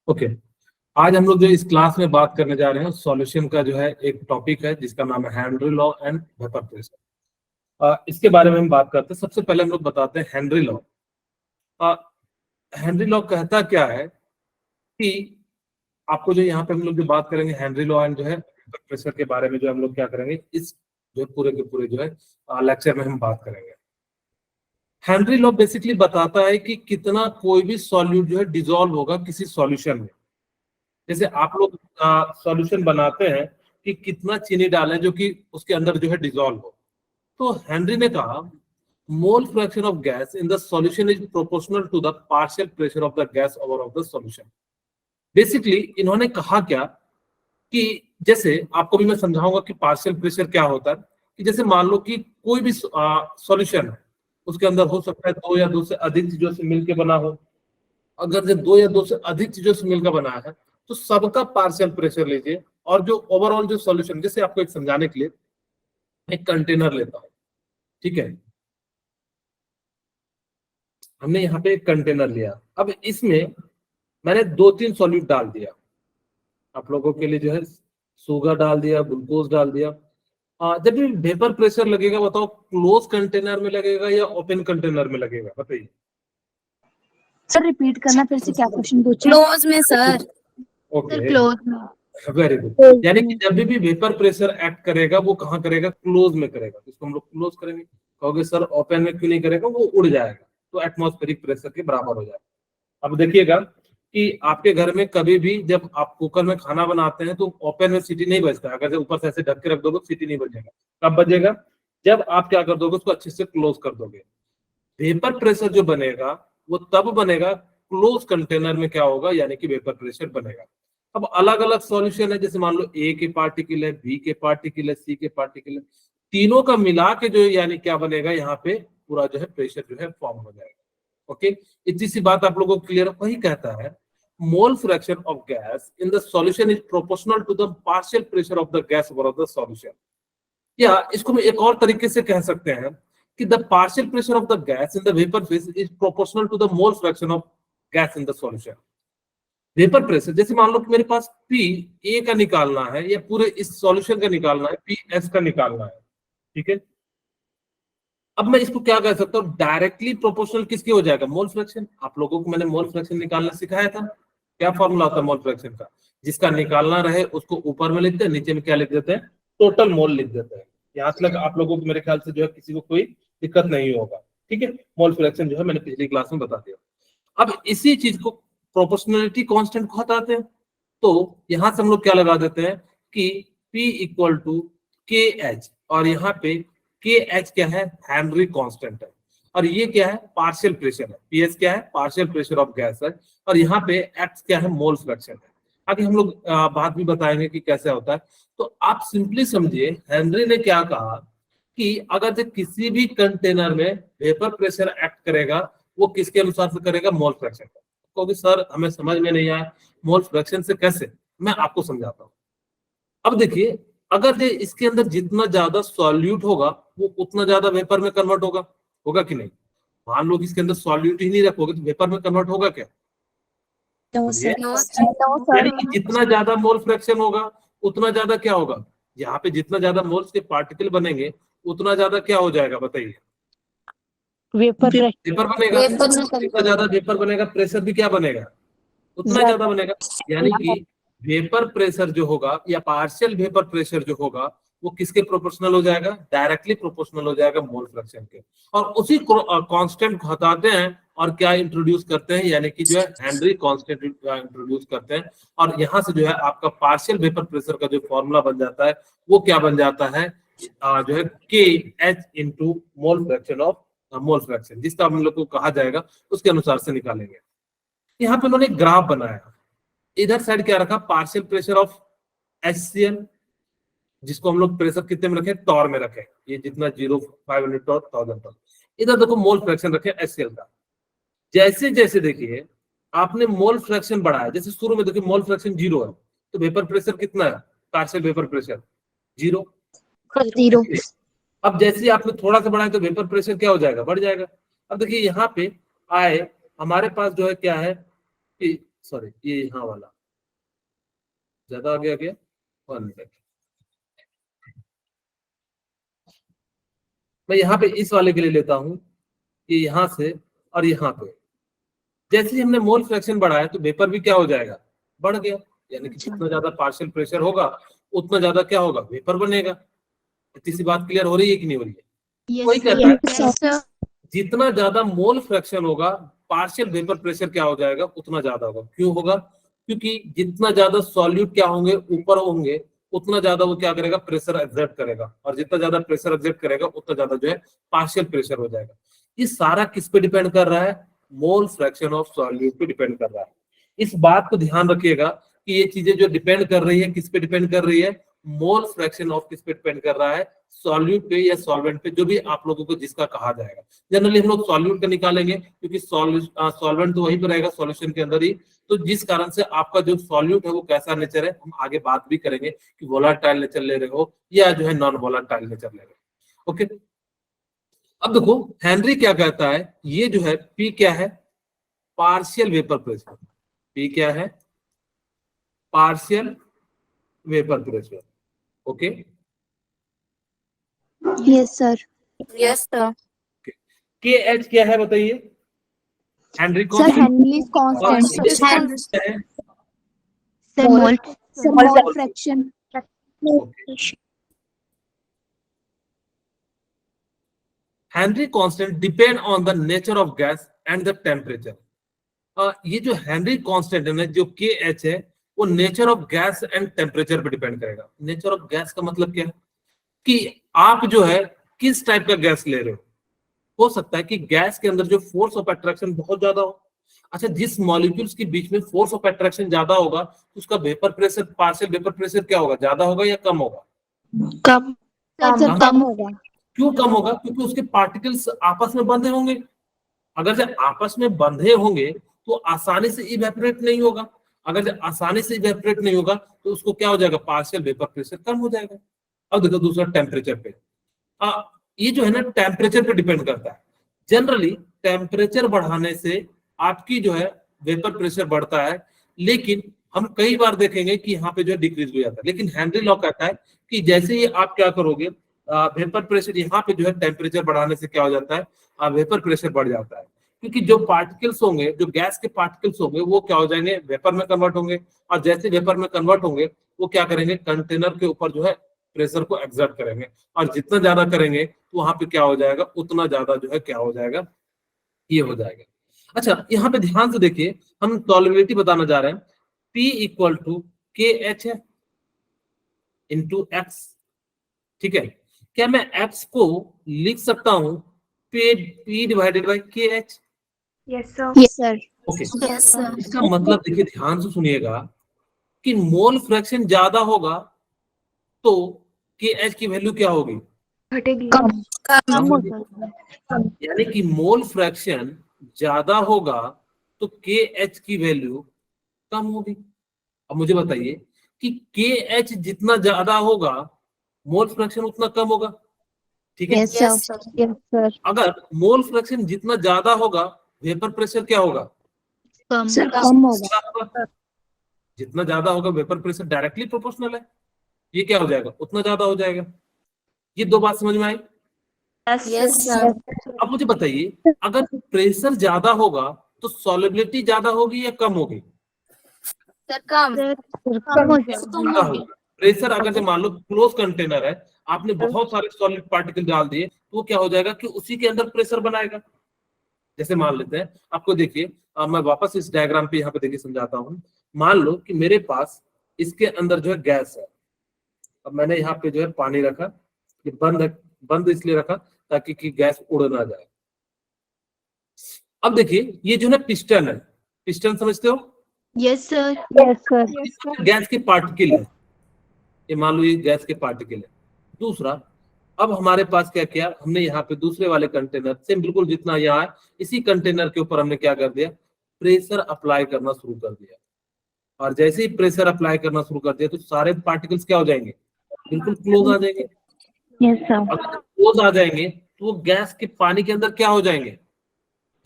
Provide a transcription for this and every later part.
Okay, आज हम लोग जो इस क्लास में बात करने जा रहे हैं सॉल्यूशन का जो है एक टॉपिक है जिसका नाम है Henry law and vapour pressure. इसके बारे में हम बात करते हैं। सबसे पहले हम लोग बताते हैं हेनरी लॉ। हेनरी लॉ कहता क्या है कि आपको जो यहाँ पे हम लोग जो बात करेंगे हेनरी लॉ एंड जो है वेपर प्रेशर के बारे में जो हम लोग क्या करेंगे इस जो पूरे के पूरे जो है लेक्चर में हम बात करेंगे। हेनरी लॉ बेसिकली बताता है कि कितना कोई भी सॉल्यूट जो है डिसॉल्व होगा किसी सॉल्यूशन में। जैसे आप लोग सॉल्यूशन बनाते हैं कि कितना चीनी डालें जो कि उसके अंदर जो है डिसॉल्व हो। तो हेनरी ने कहा mole fraction of gas in the solution is proportional to the partial pressure of the gas over of the solution. Basically इन्होंने कहा क्या कि जैसे आपको भी मैं समझाऊंगा कि पार्शियल प्रेशर क्या होता है। कि जैसे मान लो कि कोई भी सॉल्यूशन है उसके अंदर हो सकता है दो या दो से अधिक चीजों से मिलकर बना हो। अगर जो दो या दो से अधिक चीजों से मिलकर बना है तो सबका पार्शियल प्रेशर लीजिए और जो ओवरऑल जो सॉल्यूशन, जैसे आपको एक समझाने के लिए एक कंटेनर लेता हूं, ठीक है। हमने यहाँ पे एक कंटेनर लिया, अब इसमें मैंने 2-3 सॉल्यूट डाल दिया। आप लोगों के लिए जो है शुगर डाल दिया, ग्लूकोज डाल दिया। जब भी वेपर प्रेशर लगेगा बताओ क्लोज कंटेनर में लगेगा या ओपन कंटेनर में लगेगा, बताइए। सर रिपीट करना फिर से, क्या क्वेश्चन पूछा? क्लोज में सर। ओके, क्लोज में। Very good. यानी कि जब भी वेपर प्रेशर एक्ट करेगा वो कहाँ करेगा? क्लोज में करेगा। इसको हम लोग क्लोज करेंगे। कहोगे सर ओपन में क्यों नहीं करेगा? वो उड़ जाएगा तो एटमॉस्फेरिक प्रेशर के बराबर हो जाएगा। अब देखिएगा कि आपके घर में कभी भी जब आप कुकर में खाना बनाते हैं तो ओपन में सीटी नहीं बजता। अगर ऊपर से ऐसे ढक के रख दोगे सीटी नहीं बजेगा। कब बजेगा? जब आप क्या कर दोगे, उसको अच्छे से क्लोज कर दोगे। वेपर प्रेशर जो बनेगा वो तब बनेगा क्लोज कंटेनर में क्या होगा, यानी कि वेपर प्रेशर बनेगा। अब अलग अलग सॉल्यूशन है, जैसे मान लो ए के पार्टिकल है, बी के पार्टिकल है, सी के पार्टिकल है, तीनों का मिला के जो यानी क्या बनेगा, यहाँ पे पूरा जो है प्रेशर जो है फॉर्म हो जाएगा। ओके, इतनी सी बात आप लोगों को क्लियर? वही कहता है mole fraction of gas in the solution is proportional to the partial pressure of the gas over the solution. या इसको हम एक और तरीके से कह सकते हैं कि the partial pressure of the gas in the vapor phase is proportional to the mole fraction of gas in the solution। Vapour pressure, जैसे मान लो कि मेरे पास पी ए का निकालना है या पूरे इस सॉल्यूशन का निकालना है, पी एस का निकालना है, ठीक है। अब मैं इसको क्या कह सकता हूँ, डायरेक्टली प्रोपोर्शनल किसके हो जाएगा? Mole fraction. आप लोगों को मैंने मोल फ्रैक्शन निकालना सिखाया था। क्या फॉर्मूला होता है मोल फ्रैक्शन का? जिसका निकालना रहे उसको ऊपर में लिखते हैं, नीचे में क्या लिख देते हैं? टोटल मोल लिख देते हैं। यहाँ तक आप लोगों को मेरे ख्याल से जो है किसी को कोई दिक्कत नहीं होगा, ठीक है। मोल फ्रैक्शन जो है मैंने पिछली क्लास में बता दिया। अब इसी चीज को प्रोपोर्शनलिटी कांस्टेंट को हटाते हैं तो यहां से हम लोग क्या लगा देते हैं कि P equal to K H, और यहाँ पे के एच क्या है? हेनरी कांस्टेंट है। और ये क्या है? पार्शियल प्रेशर है। पीएस क्या है? पार्शियल प्रेशर ऑफ गैस है। और यहाँ पे एक्स क्या है? मोल फ्रैक्शन है। आगे हम लोग बात भी बताएंगे कि कैसे होता है। तो आप सिंपली समझिए हेनरी ने क्या कहा कि अगर जो किसी भी कंटेनर में वेपर प्रेशर एक्ट करेगा वो किसके अनुसार से करेगा? मोल फ्रैक्शन का। क्योंकि सर हमें समझ में नहीं आया मोल फ्रैक्शन से कैसे, मैं आपको समझाता हूँ। अब देखिए, अगर ये इसके अंदर जितना ज्यादा सॉल्यूट होगा वो उतना ज्यादा वेपर में कन्वर्ट होगा, होगा कि नहीं? मान लो कि इसके अंदर सॉल्यूट ही नहीं रखोगे तो वेपर में कन्वर्ट होगा क्या? यानी कि जितना ज्यादा मोल फ्रैक्शन होगा उतना ज्यादा क्या होगा? यहाँ पे जितना ज्यादा मोल्स के पार्टिकल बनेंगे उतना ज्यादा क्या हो जाएगा, बताइए? वेपर वेपर बनेगा। जितना ज्यादा वेपर बनेगा प्रेशर भी क्या बनेगा? उतना ज्यादा बनेगा। यानी कि वेपर प्रेशर जो होगा या पार्शियल वेपर प्रेशर जो होगा वो किसके प्रोपोर्शनल हो जाएगा? डायरेक्टली प्रोपोर्शनल हो जाएगा मोल फ्रैक्शन के। और उसी कांस्टेंट को हटाते हैं और क्या इंट्रोड्यूस करते हैं, यानी कि जो है हेनरी कांस्टेंट इंट्रोड्यूस करते हैं। और यहाँ से जो है आपका पार्शियल वेपर प्रेशर का जो फॉर्मूला बन जाता है वो क्या बन जाता है? जो है K H into mole fraction of mole fraction, जिसका हम लोग को कहा जाएगा उसके अनुसार से निकालेंगे। यहाँ पे उन्होंने ग्राफ बनाया। इधर साइड क्या रखा? पार्शियल प्रेशर ऑफ HCl, जिसको हम लोग प्रेशर कितने में रखे? टॉर में रखे। ये जितना 0.500 टॉर 1000 टॉर। इधर देखो मोल फ्रैक्शन रखे HCl का। जैसे जैसे देखिए आपने मोल फ्रैक्शन बढ़ाया, जैसे शुरू में देखिए मोल फ्रैक्शन 0 है तो वेपर प्रेशर कितना है? Partial vapour pressure 0। अब जैसे ही आपने थोड़ा सा बढ़ाया तो वेपर प्रेशर क्या हो जाएगा? बढ़ जाएगा। अब देखिए यहाँ पे आए हमारे पास जो है क्या है कि सॉरी ये यहाँ वाला ज्यादा आगे आ गया, 1 मिनट। मैं यहाँ पे इस वाले के लिए लेता हूँ कि यहाँ से और यहाँ पे जैसे ही हमने मोल फ्रैक्शन बढ़ाया तो वेपर भी क्या हो जाएगा, बढ़ गया। यानी कि जितना ज्यादा पार्शियल प्रेशर होगा उतना ज्यादा क्या होगा, वेपर बनेगा। इतनी सी बात क्लियर हो रही है कि नहीं हो रही है? वही कहता है जितना ज्यादा मोल फ्रैक्शन होगा पार्शियल वेपर प्रेशर क्या हो जाएगा, उतना ज्यादा होगा। क्यों होगा? क्योंकि जितना ज्यादा सॉल्यूट क्या होंगे, ऊपर होंगे, उतना ज्यादा वो क्या करेगा, प्रेशर एक्सर्ट करेगा, और जितना ज्यादा प्रेशर एक्सर्ट करेगा उतना ज्यादा जो है पार्शियल प्रेशर हो जाएगा। ये सारा किस पे डिपेंड कर रहा है, मोल फ्रैक्शन ऑफ सॉल्यूट पे डिपेंड कर रहा है। इस बात को ध्यान रखिएगा कि ये चीजें जो डिपेंड कर रही है किस पे डिपेंड कर रही है, मोल फ्रैक्शन ऑफ किस पे डिपेंड कर रहा है, सॉल्यूट पे या सॉल्वेंट पे, जो भी आप लोगों को जिसका कहा जाएगा। जनरली हम लोग सॉल्यूट का निकालेंगे क्योंकि सॉल्वेंट तो वहीं पर रहेगा सॉल्यूशन के अंदर ही। तो जिस कारण से आपका जो सॉल्यूट है वो कैसा नेचर है, हम आगे बात भी करेंगे कि वोलाटाइल नेचर ले रहे हो या जो है नॉन वोलाटाइल नेचर ले रहे हो। ओके, अब देखो हेनरी क्या कहता है, ये जो है पी क्या है, पार्शियल वेपर प्रेशर। पी क्या है, partial vapour pressure. Okay, yes sir. Yes sir. के एच क्या है बताइए, Henry sir Henry constant sir mole fraction. Henry constant depend on the nature of gas and the temperature. ये जो Henry constant है ना, जो के एच है, वो nature of gas and temperature पे डिपेंड करेगा। नेचर ऑफ गैस का मतलब क्या है कि आप जो है किस टाइप का गैस ले रहे हो सकता है कि गैस के अंदर जो फोर्स ऑफ अट्रैक्शन बहुत ज्यादा हो। अच्छा, जिस मॉलिक्यूल्स के बीच में फोर्स ऑफ अट्रैक्शन ज्यादा होगा उसका vapour pressure, partial vapour pressure क्या होगा, ज्यादा होगा या कम होगा? कम कम होगा। क्यों कम होगा? क्योंकि उसके पार्टिकल्स आपस में बंधे होंगे। अगर जब आपस में बंधे होंगे तो आसानी से इवेपोरेट नहीं होगा। अगर जब आसानी से इवेपोरेट नहीं होगा तो उसको क्या हो जाएगा, पार्शियल वेपर प्रेशर कम हो जाएगा। अब देखो दूसरा टेम्परेचर पे, ये जो है ना टेम्परेचर पे डिपेंड करता है। जनरली टेम्परेचर बढ़ाने से आपकी जो है वेपर प्रेशर बढ़ता है, लेकिन हम कई बार देखेंगे कि यहाँ पे जो है डिक्रीज हो जाता है। लेकिन हेनरी लॉ कहता है कि जैसे ही आप क्या करोगे, वेपर प्रेशर यहाँ पे जो है टेम्परेचर बढ़ाने से क्या हो जाता है, वेपर प्रेशर बढ़ जाता है। क्योंकि जो पार्टिकल्स होंगे, जो गैस के पार्टिकल्स होंगे, वो क्या हो जाएंगे, वेपर में कन्वर्ट होंगे, और जैसे वेपर में कन्वर्ट होंगे वो क्या करेंगे, कंटेनर के ऊपर जो है प्रेशर को एक्सर्ट करेंगे, और जितना ज्यादा करेंगे तो वहां पे क्या हो जाएगा, उतना ज्यादा जो है क्या हो जाएगा, ये हो जाएगा। अच्छा, यहाँ पे ध्यान से देखिए, हम सॉल्युबिलिटी बताना जा रहे हैं। P equal to K H है इंटू एक्स। ठीक है, क्या मैं एक्स को लिख सकता हूं P डिवाइडेड बाई के H? Yes sir. Okay, yes sir. इसका मतलब देखिए ध्यान से सुनिएगा कि मोल फ्रैक्शन ज्यादा होगा तो के एच की वैल्यू क्या होगी, घटेगी। कम होगी। यानी कि मोल फ्रैक्शन ज्यादा होगा तो के एच की वैल्यू कम होगी। अब मुझे बताइए कि के एच जितना ज्यादा होगा मोल फ्रैक्शन उतना कम होगा। ठीक है, यस सर। अगर मोल फ्रैक्शन जितना ज्यादा होगा वेपर प्रेशर क्या होगा, कम होगा। जितना ज्यादा होगा वेपर प्रेशर डायरेक्टली प्रोपोर्शनल है, ये क्या हो जाएगा, उतना ज्यादा हो जाएगा। ये दो बात समझ में आई? Yes sir. अब मुझे बताइए, अगर प्रेशर ज्यादा होगा तो सॉल्युबिलिटी ज्यादा होगी या कम होगी? सर कम। ज्यादा होगी। प्रेशर अगर से मान लो क्लोज कंटेनर है, आपने बहुत सारे सॉलिड पार्टिकल डाल दिए, तो वो क्या हो जाएगा कि उसी के अंदर प्रेशर बनाएगा। जैसे मान लेते हैं, आपको देखिए, मैं वापस इस डायग्राम पे यहाँ पे देखिए समझाता हूँ। मान लो कि मेरे पास इसके अंदर जो है गैस है। अब मैंने यहाँ पे जो है पानी रखा, ये बंद इसलिए रखा ताकि कि गैस उड़ ना जाए। अब देखिए ये जो है पिस्टन है, पिस्टन समझते हो? Yes sir. गैस के पार्टिकल है, ये मान लो ये गैस के पार्टिकल है। दूसरा, अब हमारे पास क्या किया हमने, यहाँ पे दूसरे वाले कंटेनर से बिल्कुल जितना यहाँ है, इसी कंटेनर के ऊपर हमने क्या कर दिया, प्रेशर अप्लाई करना शुरू कर दिया। और जैसे ही प्रेशर अप्लाई करना शुरू कर दिया तो सारे पार्टिकल्स क्या हो जाएंगे, बिल्कुल क्लोज आ जाएंगे। Yes sir. अगर क्लोज आ जाएंगे तो वो गैस के पानी के अंदर क्या हो जाएंगे,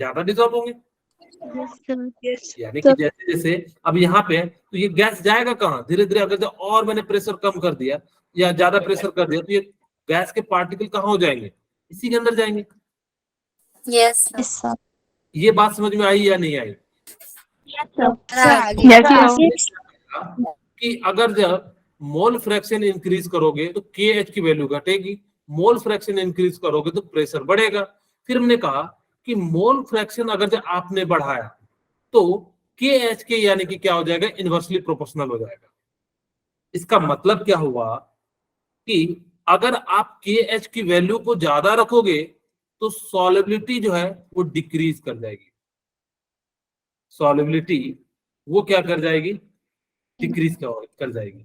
ज्यादा डिजॉल्व होंगे। यानी कि जैसे जैसे अब यहाँ पे तो ये गैस जाएगा कहाँ, धीरे धीरे अगर और मैंने प्रेशर कम कर दिया या ज्यादा प्रेशर कर दिया तो ये गैस के पार्टिकल कहाँ हो जाएंगे, इसी के अंदर जाएंगे। Yes, sir. Yes, sir. ये बात समझ में आई या नहीं आई? Yes, कि अगर जब मोल फ्रैक्शन इंक्रीज करोगे तो KH की वैल्यू घटेगी, मोल फ्रैक्शन इंक्रीज करोगे तो प्रेशर बढ़ेगा। फिर हमने कहा कि मोल फ्रैक्शन अगर जब आपने बढ़ाया तो KH के यानी कि क्या हो जाएगा, इनवर्सली प्रोपोर्शनल हो जाएगा। इसका मतलब क्या हुआ कि अगर आप KH की वैल्यू को ज्यादा रखोगे तो सॉल्युबिलिटी जो है वो डिक्रीज कर जाएगी, सॉल्युबिलिटी वो क्या कर जाएगी, डिक्रीज कर जाएगी।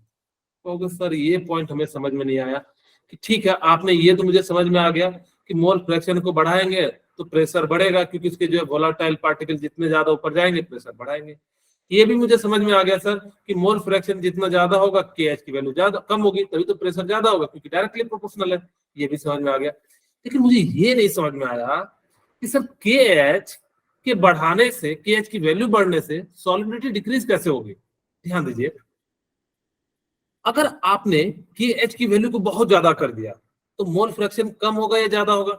तो सर ये पॉइंट हमें समझ में नहीं आया कि ठीक है, आपने ये तो मुझे समझ में आ गया कि मोल फ्रैक्शन को बढ़ाएंगे तो प्रेशर बढ़ेगा, क्योंकि उसके जो है वोलेटाइल पार्टिकल जितने ज्यादा ऊपर जाएंगे प्रेशर बढ़ाएंगे। ये भी मुझे समझ में आ गया सर कि मोल फ्रैक्शन जितना ज्यादा होगा KH की वैल्यू ज्यादा कम होगी, तभी तो प्रेशर ज्यादा होगा, क्योंकि डायरेक्टली प्रोपोर्शनल है। ये भी समझ में आ गया। लेकिन मुझे ये नहीं समझ में आया कि सर KH के बढ़ाने से, KH की वैल्यू बढ़ने से सॉल्युबिलिटी डिक्रीज कैसे होगी। ध्यान दीजिए, अगर आपने KH की वैल्यू को बहुत ज्यादा कर दिया तो मोल फ्रैक्शन कम होगा या ज्यादा होगा?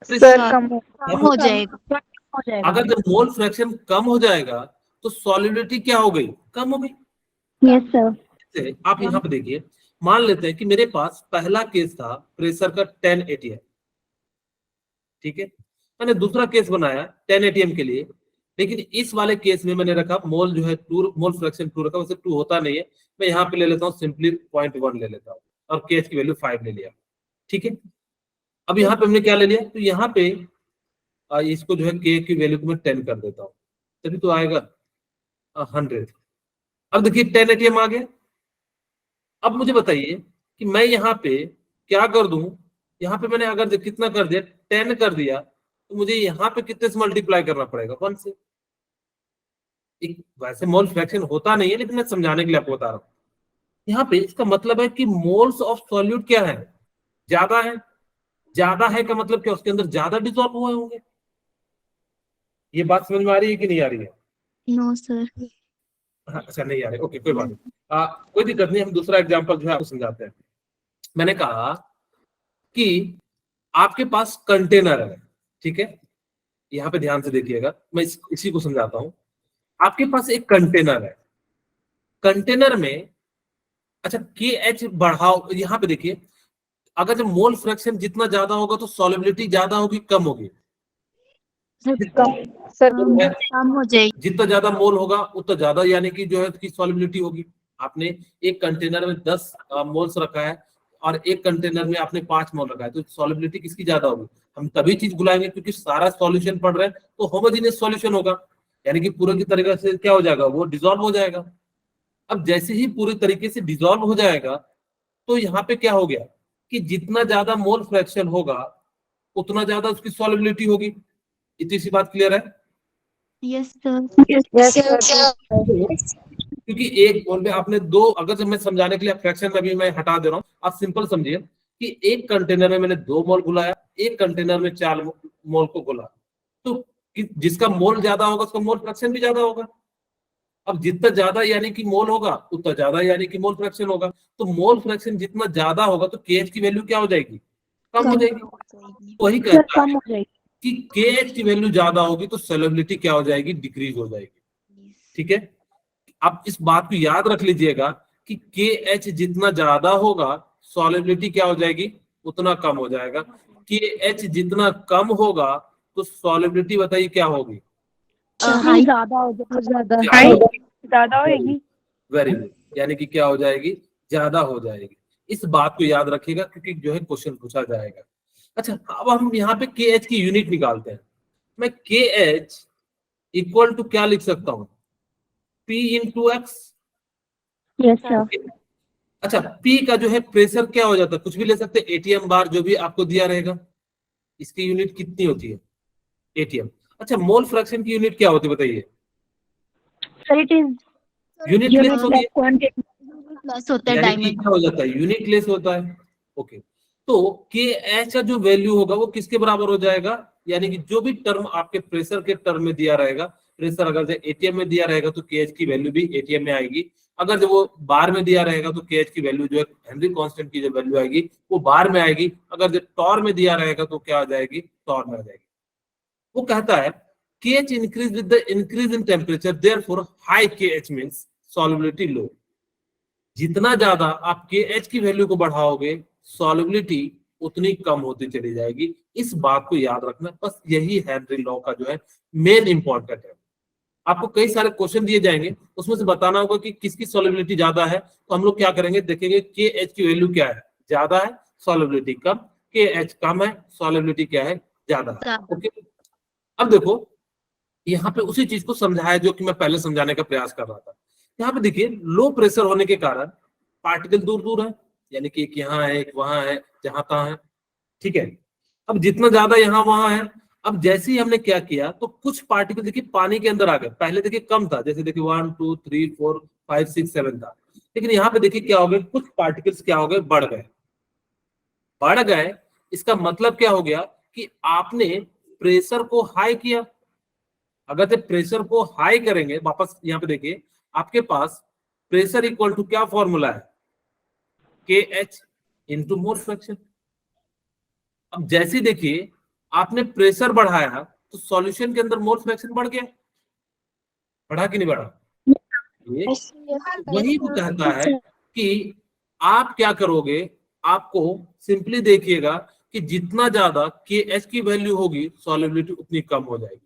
सर कम हो जाएगा। अगर जब मोल फ्रैक्शन कम हो जाएगा तो सॉल्युबिलिटी क्या हो गई, कम हो गई। Yes sir. आप यहाँ पे देखिए, मान लेते हैं कि मेरे पास पहला केस था प्रेशर का 10 atm, ठीक है, मैंने दूसरा केस बनाया 10 atm के लिए, लेकिन इस वाले केस में मैंने रखा मोल जो है 2, मोल फ्रैक्शन 2 रखा, वैसे 2 होता नहीं है, मैं यहाँ पे ले लेता हूँ सिंपली 0.1 ले लेता हूँ और KH की वैल्यू 5 ले लिया, ठीक है। अब यहाँ पे हमने क्या ले लिया, तो यहाँ पे इसको जो है K की वैल्यू को मैं 10 कर देता हूँ, तभी तो आएगा 100। अब देखिए 10 atm आ गया। अब मुझे बताइए कि मैं यहाँ पे क्या कर दूं, यहाँ पे मैंने अगर कितना कर दिया, 10 कर दिया, तो मुझे यहाँ पे कितने से मल्टीप्लाई करना पड़ेगा, 1 से। एक वैसे मोल फ्रैक्शन होता नहीं है, लेकिन मैं समझाने के लिए आपको बता रहा हूँ। यहाँ पे इसका मतलब है कि मोल्स ऑफ सॉल्यूट क्या है, ज्यादा है। ज्यादा है का मतलब क्या, उसके अंदर ज्यादा डिसॉल्व हुए होंगे। ये बात समझ में आ रही है कि नहीं आ रही है? No sir. हाँ, अच्छा नहीं आ रही, ओके कोई बात नहीं, कोई दिक्कत नहीं, हम दूसरा एग्जांपल जो है आपको समझाते हैं। मैंने कहा कि आपके पास कंटेनर है, ठीक है, यहाँ पे ध्यान से देखिएगा, मैं इसी को समझाता हूं। आपके पास एक कंटेनर है, कंटेनर में अच्छा KH बढ़ाओ, यहाँ पे देखिए, अगर जब मोल फ्रैक्शन जितना ज्यादा होगा तो सॉल्युबिलिटी ज्यादा होगी कम होगी? कम हो जाएगी। जितना ज्यादा मोल होगा उतना ज्यादा यानी कि जो है उसकी सॉल्युबिलिटी होगी। आपने एक कंटेनर में 10 मोल्स रखा है और एक कंटेनर में आपने 5 मोल रखा है, तो सॉल्युबिलिटी किसकी ज्यादा होगी? हम तभी चीज बुलाएंगे क्योंकि सारा सॉल्यूशन पढ़ रहे हैं तो होमोजेनियस सॉल्यूशन होगा, यानी कि पूरे की तरीके से क्या हो जाएगा, वो डिसॉल्व हो जाएगा। अब जैसे ही पूरी तरीके से डिसॉल्व हो जाएगा तो यहाँ पे क्या हो गया कि जितना ज्यादा मोल फ्रैक्शन होगा उतना ज्यादा उसकी सॉल्युबिलिटी होगी। इतनी सी बात क्लियर है? Yes sir. क्योंकि एक मोल में आपने 2, अगर जब मैं समझाने के लिए फ्रैक्शन अभी मैं हटा दे रहा हूँ, आप सिंपल समझिए कि एक कंटेनर में मैंने 2 मोल घुलाया, एक कंटेनर में 4 मोल को घुला, तो जिसका मोल ज्यादा होगा उसका मोल फ्रैक्शन भी ज्यादा होगा। अब जितना ज्यादा यानी कि मोल होगा उतना ज्यादा यानी कि मोल फ्रैक्शन होगा, तो मोल फ्रैक्शन जितना ज्यादा होगा तो KH की वैल्यू क्या हो जाएगी, कम हो जाएगी। वही कहता है कि KH की वैल्यू ज्यादा होगी तो सॉल्युबिलिटी क्या हो जाएगी, डिक्रीज हो जाएगी, ठीक है। आप इस बात को याद रख लीजिएगा कि KH जितना ज्यादा होगा सॉल्युबिलिटी क्या हो जाएगी, उतना कम हो जाएगा। KH जितना कम होगा तो सॉल्युबिलिटी बताइए क्या होगी, ज्यादा होगी। वेरी गुड, यानी कि क्या हो जाएगी, ज्यादा हो जाएगी। इस बात को याद रखिएगा क्योंकि जो है क्वेश्चन पूछा जाएगा। अच्छा, अब हम यहाँ पे KH की यूनिट निकालते हैं। मैं KH इक्वल टू क्या लिख सकता हूँ, P into x. Yes sir. अच्छा, P का जो है प्रेशर क्या हो जाता है, कुछ भी ले सकते हैं, ATM बार जो भी आपको दिया रहेगा। इसकी यूनिट कितनी होती है, ATM। अच्छा, मोल फ्रैक्शन की यूनिट क्या होती है बताइए? Sir it is unit less होती है, प्लस होता है यानी कि डायमंड। क्या हो जाता है, यूनिट लेस होता है। ओके, तो के एच का जो वैल्यू होगा वो किसके बराबर हो जाएगा, यानी कि जो भी टर्म आपके प्रेशर के टर्म में दिया रहेगा, प्रेशर अगर जो एटीएम में दिया रहेगा तो के एच की वैल्यू भी एटीएम में आएगी, अगर जो वो बार में दिया रहेगा तो के एच की वैल्यू जो है हेनरी कांस्टेंट की जो वैल्यू आएगी वो बार में आएगी, अगर जो टॉर में दिया रहेगा तो क्या आ जाएगी, टॉर में आ जाएगी। वो कहता है KH increase with the increase in temperature, therefore high KH means solubility low। जितना ज्यादा आप KH की वैल्यू को बढ़ाओगे solubility उतनी कम होती चली जाएगी। इस बात को याद रखना, बस यही हेनरी लॉ का जो है मेन इंपॉर्टेंट है। आपको कई सारे क्वेश्चन दिए जाएंगे, उसमें से बताना होगा कि किसकी सॉल्युबिलिटी ज्यादा है, तो हम लोग क्या करेंगे, देखेंगे KH की वैल्यू क्या है, ज्यादा है सॉल्युबिलिटी कम, KH कम है सॉल्युबिलिटी क्या है, ज्यादा है। ओके, अब देखो यहाँ पे उसी चीज को समझाया जो कि मैं पहले समझाने का प्रयास कर रहा था। यहाँ पे देखिए लो प्रेशर होने के कारण पार्टिकल दूर दूर है, यानी कि एक यहाँ है एक वहां है जहां तहां है, ठीक है। अब जितना ज्यादा यहाँ वहां है, अब जैसे ही हमने क्या किया तो कुछ पार्टिकल देखिए पानी के अंदर आ गए, पहले देखिए कम था, जैसे देखिए 1 2 3 4 5 6 7 था, लेकिन यहाँ पे देखिए क्या हो गए, कुछ पार्टिकल्स क्या हो गए, बढ़ गए। बढ़ गए इसका मतलब क्या हो गया कि आपने प्रेशर को हाई किया। अगर से प्रेशर को हाई करेंगे, वापस यहाँ पे देखिए आपके पास प्रेशर इक्वल टू क्या फॉर्मूला है, K H into mole fraction. अब जैसे देखिए आपने प्रेशर बढ़ाया तो सॉल्यूशन के अंदर मोल फ्रैक्शन बढ़ गया, बढ़ा कि नहीं बढ़ा, ये वही वो कहता है कि आप क्या करोगे, आपको सिंपली देखिएगा कि जितना ज्यादा के एच की वैल्यू होगी सॉल्युबिलिटी उतनी कम हो जाएगी।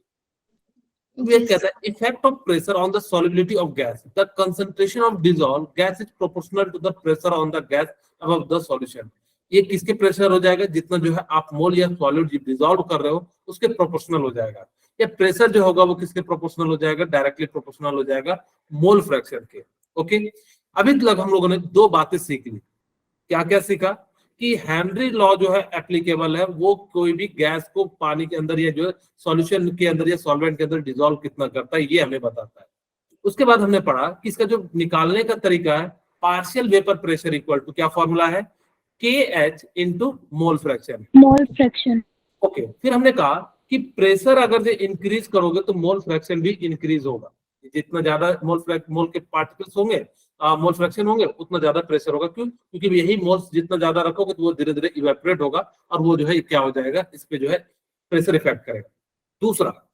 ये कहता है effect of pressure on the solubility of gas, the concentration of dissolve gas is proportional to the pressure on the gas above the solution. ये किसके प्रेशर हो जाएगा, जितना जो है आप मोल या सॉलिड डिसॉल्व कर रहे हो उसके प्रोपोर्शनल हो जाएगा। ये प्रेशर जो होगा वो किसके प्रोपोर्शनल हो जाएगा, डायरेक्टली प्रोपोर्शनल हो जाएगा मोल फ्रैक्शन के। ओके, अभी तक हम लोगों ने दो बातें सीख ली। क्या क्या सीखा कि हेनरी लॉ जो है एप्लीकेबल है, वो कोई भी गैस को पानी के अंदर या जो है सॉल्यूशन के अंदर या सॉल्वेंट के अंदर डिसॉल्व कितना करता है ये हमें बताता है। उसके बाद हमने पढ़ा कि इसका जो निकालने का तरीका है, partial vapour pressure equal to क्या फॉर्मूला है, K H into mole fraction. Mole fraction. Okay, फिर हमने कहा कि प्रेशर अगर से इंक्रीज करोगे तो मोल फ्रैक्शन भी इंक्रीज होगा। जितना ज्यादा मोल के पार्टिकल्स होंगे, मोल फ्रैक्शन होंगे, उतना ज्यादा प्रेशर होगा। क्यों, क्योंकि यही मोल्स जितना ज्यादा रखोगे तो वो धीरे धीरे इवेपोरेट होगा और वो जो है क्या हो जाएगा, इस पे जो है प्रेशर इफेक्ट करेगा।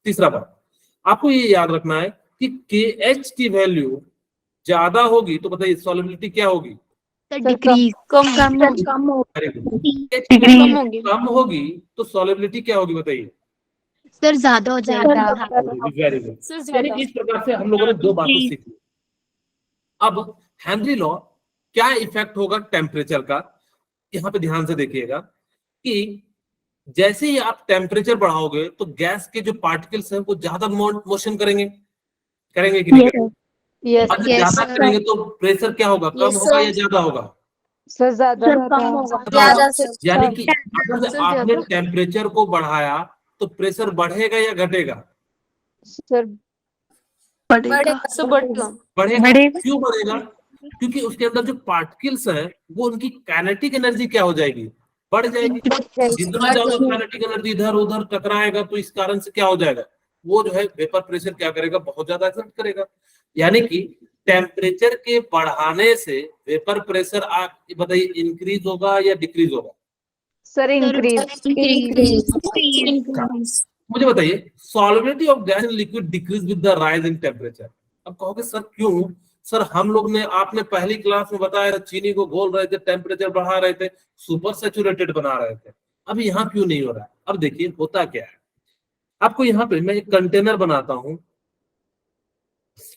तीसरा बात आपको ये याद रखना है कि KH की वैल्यू ज्यादा होगी तो बताइए सॉल्युबिलिटी क्या होगी, डिक्रीज, कम कम होगी तो सॉल्युबिलिटी क्या होगी बताइए, सर ज्यादा हो जाएगा। Very good. यानी इस प्रकार से हम लोगों ने दो बातें सीखी। अब हेनरी लॉ क्या इफेक्ट होगा टेम्परेचर का, यहाँ पे ध्यान से देखिएगा कि जैसे ही आप टेम्परेचर बढ़ाओगे तो गैस के जो पार्टिकल्स हैं वो ज्यादा मोशन करेंगे कि नहीं करेंगे? अगर ज्यादा करेंगे तो प्रेशर क्या होगा, कम होगा या ज्यादा होगा, यानी कि अगर आपने टेम्परेचर को बढ़ाया तो प्रेशर बढ़ेगा या घटेगा, बढ़ेगा। क्यों बढ़ेगा, क्योंकि उसके अंदर जो पार्टिकल्स हैं वो उनकी काइनेटिक एनर्जी क्या हो जाएगी, बढ़ जाएगी। जितना ज्यादा काइनेटिक एनर्जी इधर उधर टकराएगा तो इस कारण से क्या हो जाएगा, वो जो है वेपर प्रेशर क्या करेगा, बहुत ज्यादा इफेक्ट करेगा। यानी कि टेम्परेचर के बढ़ाने से वेपर प्रेशर आप बताइए इंक्रीज होगा या डिक्रीज होगा, सर इंक्रीज। मुझे बताइए solubility of gas in liquid decrease with the rise in temperature. अब कहोगे सर क्यों, सर हम लोग ने आपने पहली क्लास में बताया था चीनी को घोल रहे थे, टेम्परेचर बढ़ा रहे थे, सुपर सैचुरेटेड बना रहे थे, अब यहाँ क्यों नहीं हो रहा है। अब देखिए होता क्या है, आपको यहाँ पे मैं एक कंटेनर बनाता हूं,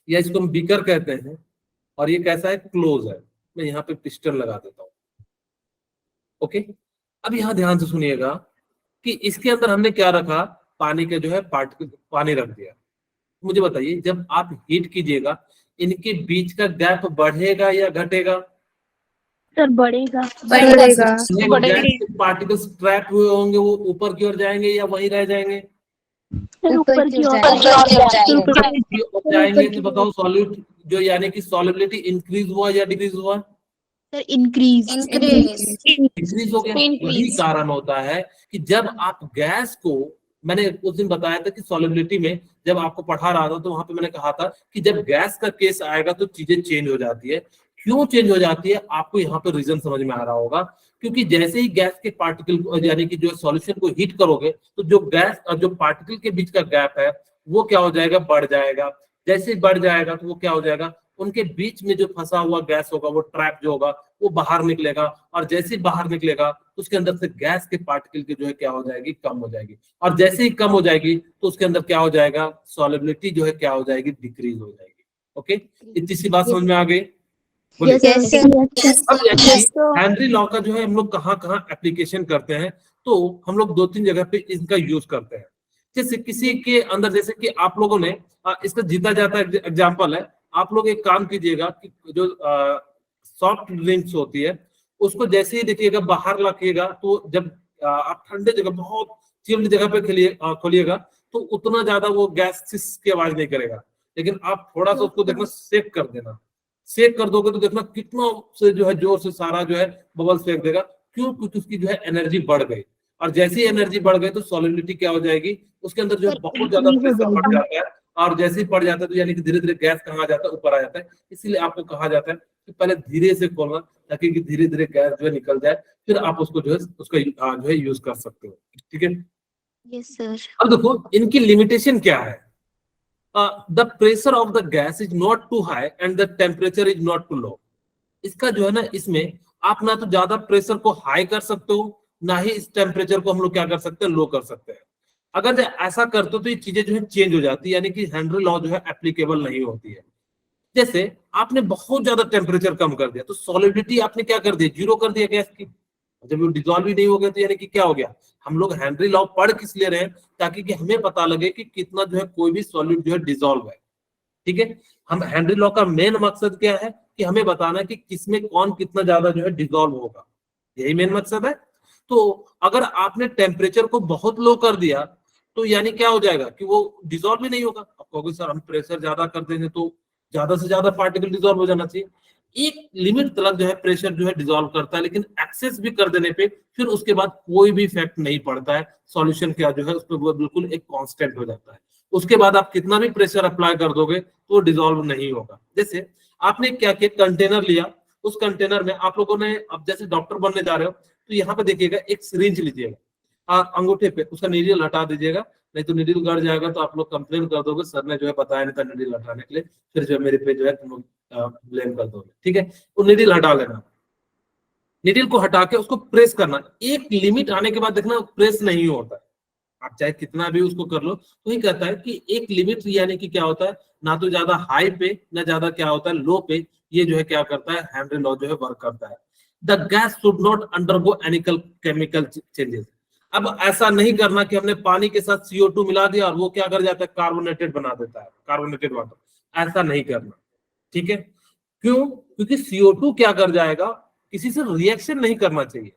या इसको हम बीकर कहते हैं, और ये कैसा है, क्लोज है। मैं यहाँ पे पिस्टन लगा देता हूँ। ओके, अब यहाँ ध्यान से सुनिएगा कि इसके अंदर हमने क्या रखा, पानी के जो है पार्टिकल, पानी रख दिया। मुझे बताइए जब आप हीट कीजिएगा इनके बीच का गैप बढ़ेगा या घटेगा, सर बढ़ेगा। पार्टिकल्स ट्रैप हुए होंगे वो ऊपर की ओर जाएंगे या वहीं रह जाएंगे, ऊपर की ओर जाएंगे। तो बताओ सॉल्यूट जो यानी कि सॉल्युबिलिटी इंक्रीज हुआ या डिक्रीज हुआ, सर इंक्रीज Increase. इंक्रीज हो गया। Increase. वही कारण होता है कि जब आप गैस को, मैंने उस दिन बताया था कि सॉलिबिलिटी में जब आपको पढ़ा रहा था तो वहां पे मैंने कहा था कि जब गैस का केस आएगा तो चीजें चेंज हो जाती है। क्यों चेंज हो जाती है, आपको यहाँ पे रीजन समझ में आ रहा होगा। क्योंकि जैसे ही गैस के पार्टिकल यानी कि जो सॉल्यूशन को हीट करोगे तो जो गैस और जो पार्टिकल के बीच का गैप है वो क्या हो जाएगा, बढ़ जाएगा। जैसे ही बढ़ जाएगा तो वो क्या हो जाएगा, उनके बीच में जो फंसा हुआ गैस होगा वो ट्रैप जो होगा वो बाहर निकलेगा, और जैसे ही बाहर निकलेगा तो उसके अंदर से गैस के पार्टिकल की जो है क्या हो जाएगी, कम हो जाएगी। और जैसे ही कम हो जाएगी तो उसके अंदर क्या हो जाएगा, सॉलिबिलिटी जो है क्या हो जाएगी, डिक्रीज हो जाएगी। ओके, इतनी सी बात समझ में आ गई। बोलिए। Yes, अब yes, sir. हेनरी लॉ का जो है हम लोग कहाँ कहाँ एप्लीकेशन करते हैं, तो हम लोग 2-3 जगह पे इनका यूज करते हैं। जैसे किसी के अंदर, जैसे कि आप लोगों ने इसका जीता जाता एग्जांपल है, आप लोग एक काम कीजिएगा कि जो सॉफ्ट ड्रिंक्स होती है उसको जैसे ही देखिएगा बाहर रखिएगा, तो जब आप ठंडे जगह, बहुत चिल्ड जगह पे खोलिएगा तो उतना ज्यादा वो गैस की आवाज नहीं करेगा। लेकिन आप थोड़ा सा उसको देखना, सेक कर देना, सेक कर दोगे तो देखना कितना से जो है जोर से सारा जो है बबल्स फेंक देगा। क्यों? क्योंकि उसकी जो है एनर्जी बढ़ गई, और जैसे ही एनर्जी बढ़ गई तो सॉलिडिटी क्या हो जाएगी, उसके अंदर जो है बहुत ज्यादा प्रेशर बढ़ जाता है, और जैसे ही बढ़ जाता है तो यानी कि धीरे धीरे गैस कहाँ आ जाता है, ऊपर आ जाता है। इसीलिए आपको कहा जाता है कि पहले धीरे से खोलना, ताकि धीरे धीरे गैस जो है निकल जाए, फिर आप उसको जो है उसका जो है यूज कर सकते हो। ठीक है। Yes, sir. अब देखो इनकी लिमिटेशन क्या है। The pressure of the gas is not too high and the temperature is not too low. इसका जो है ना, इसमें आप ना तो ज्यादा प्रेशर को हाई कर सकते हो, ना ही इस टेम्परेचर को हम लोग क्या कर सकते हैं, लो कर सकते हैं। अगर जो ऐसा करते हो तो ये चीजें जो है चेंज हो जाती है, यानी कि हेनरी लॉ जो है एप्लीकेबल नहीं होती है। जैसे आपने बहुत ज्यादा टेम्परेचर कम कर दिया तो सॉलिडिटी आपने क्या कर दिया, जीरो कर दिया गैस की। जब वो डिजोल्व ही नहीं हो गया तो यानी कि क्या हो गया। हम लोग हेनरी लॉ पढ़ किस लिए रहे हैं, ताकि कि हमें पता लगे कि कितना जो है कोई भी सॉलिड जो है डिजोल्व है। ठीक है। हम हेनरी लॉ का मेन मकसद क्या है कि हमें बताना है कि किसमें कौन कितना ज्यादा जो है डिजोल्व होगा, यही मेन मकसद है। तो अगर आपने टेम्परेचर को बहुत लो कर दिया तो यानी क्या हो जाएगा कि वो डिजोल्व ही नहीं होगा। आप कहोगे सर हम प्रेशर ज्यादा कर देंगे तो ज्यादा से ज्यादा पार्टिकल डिजोल्व हो जाना चाहिए। एक लिमिट तक जो है प्रेशर जो है डिजोल्व करता है, लेकिन एक्सेस भी कर देने पे फिर उसके बाद कोई भी इफेक्ट नहीं पड़ता है। सॉल्यूशन क्या जो है उस पर वो बिल्कुल एक कांस्टेंट हो जाता है। उसके बाद आप कितना भी प्रेशर अप्लाई कर दोगे तो डिजोल्व नहीं होगा। जैसे आपने क्या किया, कंटेनर लिया, उस कंटेनर में आप लोगों ने, अब जैसे डॉक्टर बनने जा रहे हो तो यहाँ पे देखिएगा एक सिरिंज लीजिएगा, अंगूठे पे उसका नीडल हटा दीजिएगा, नहीं तो नीडल गड़ जाएगा तो आप लोग कंप्लेन कर दोगे सर ने जो है बताया नहीं था नीडल हटाने के लिए, फिर जो है मेरे पे जो है तुम लोग ब्लेम कर दोगे। ठीक है, वो नीडल हटा लेना, नीडल को हटा के उसको प्रेस करना। एक लिमिट आने के बाद देखना प्रेस नहीं होता है, आप चाहे कितना भी उसको कर लो तो ही कहता है कि एक लिमिट, यानी कि क्या होता है, ना तो ज्यादा हाई पे ना ज्यादा क्या होता है लो पे, ये जो है क्या करता है, हेनरी लॉ जो है वर्क करता है। The gas should not undergo any chemical changes. अब ऐसा नहीं करना कि हमने पानी के साथ CO2 मिला दिया और वो क्या कर जाता है, कार्बोनेटेड बना देता है, कार्बोनेटेड वाटर। ऐसा नहीं करना। ठीक है। क्यों? क्योंकि CO2 क्या कर जाएगा, किसी से रिएक्शन नहीं करना चाहिए।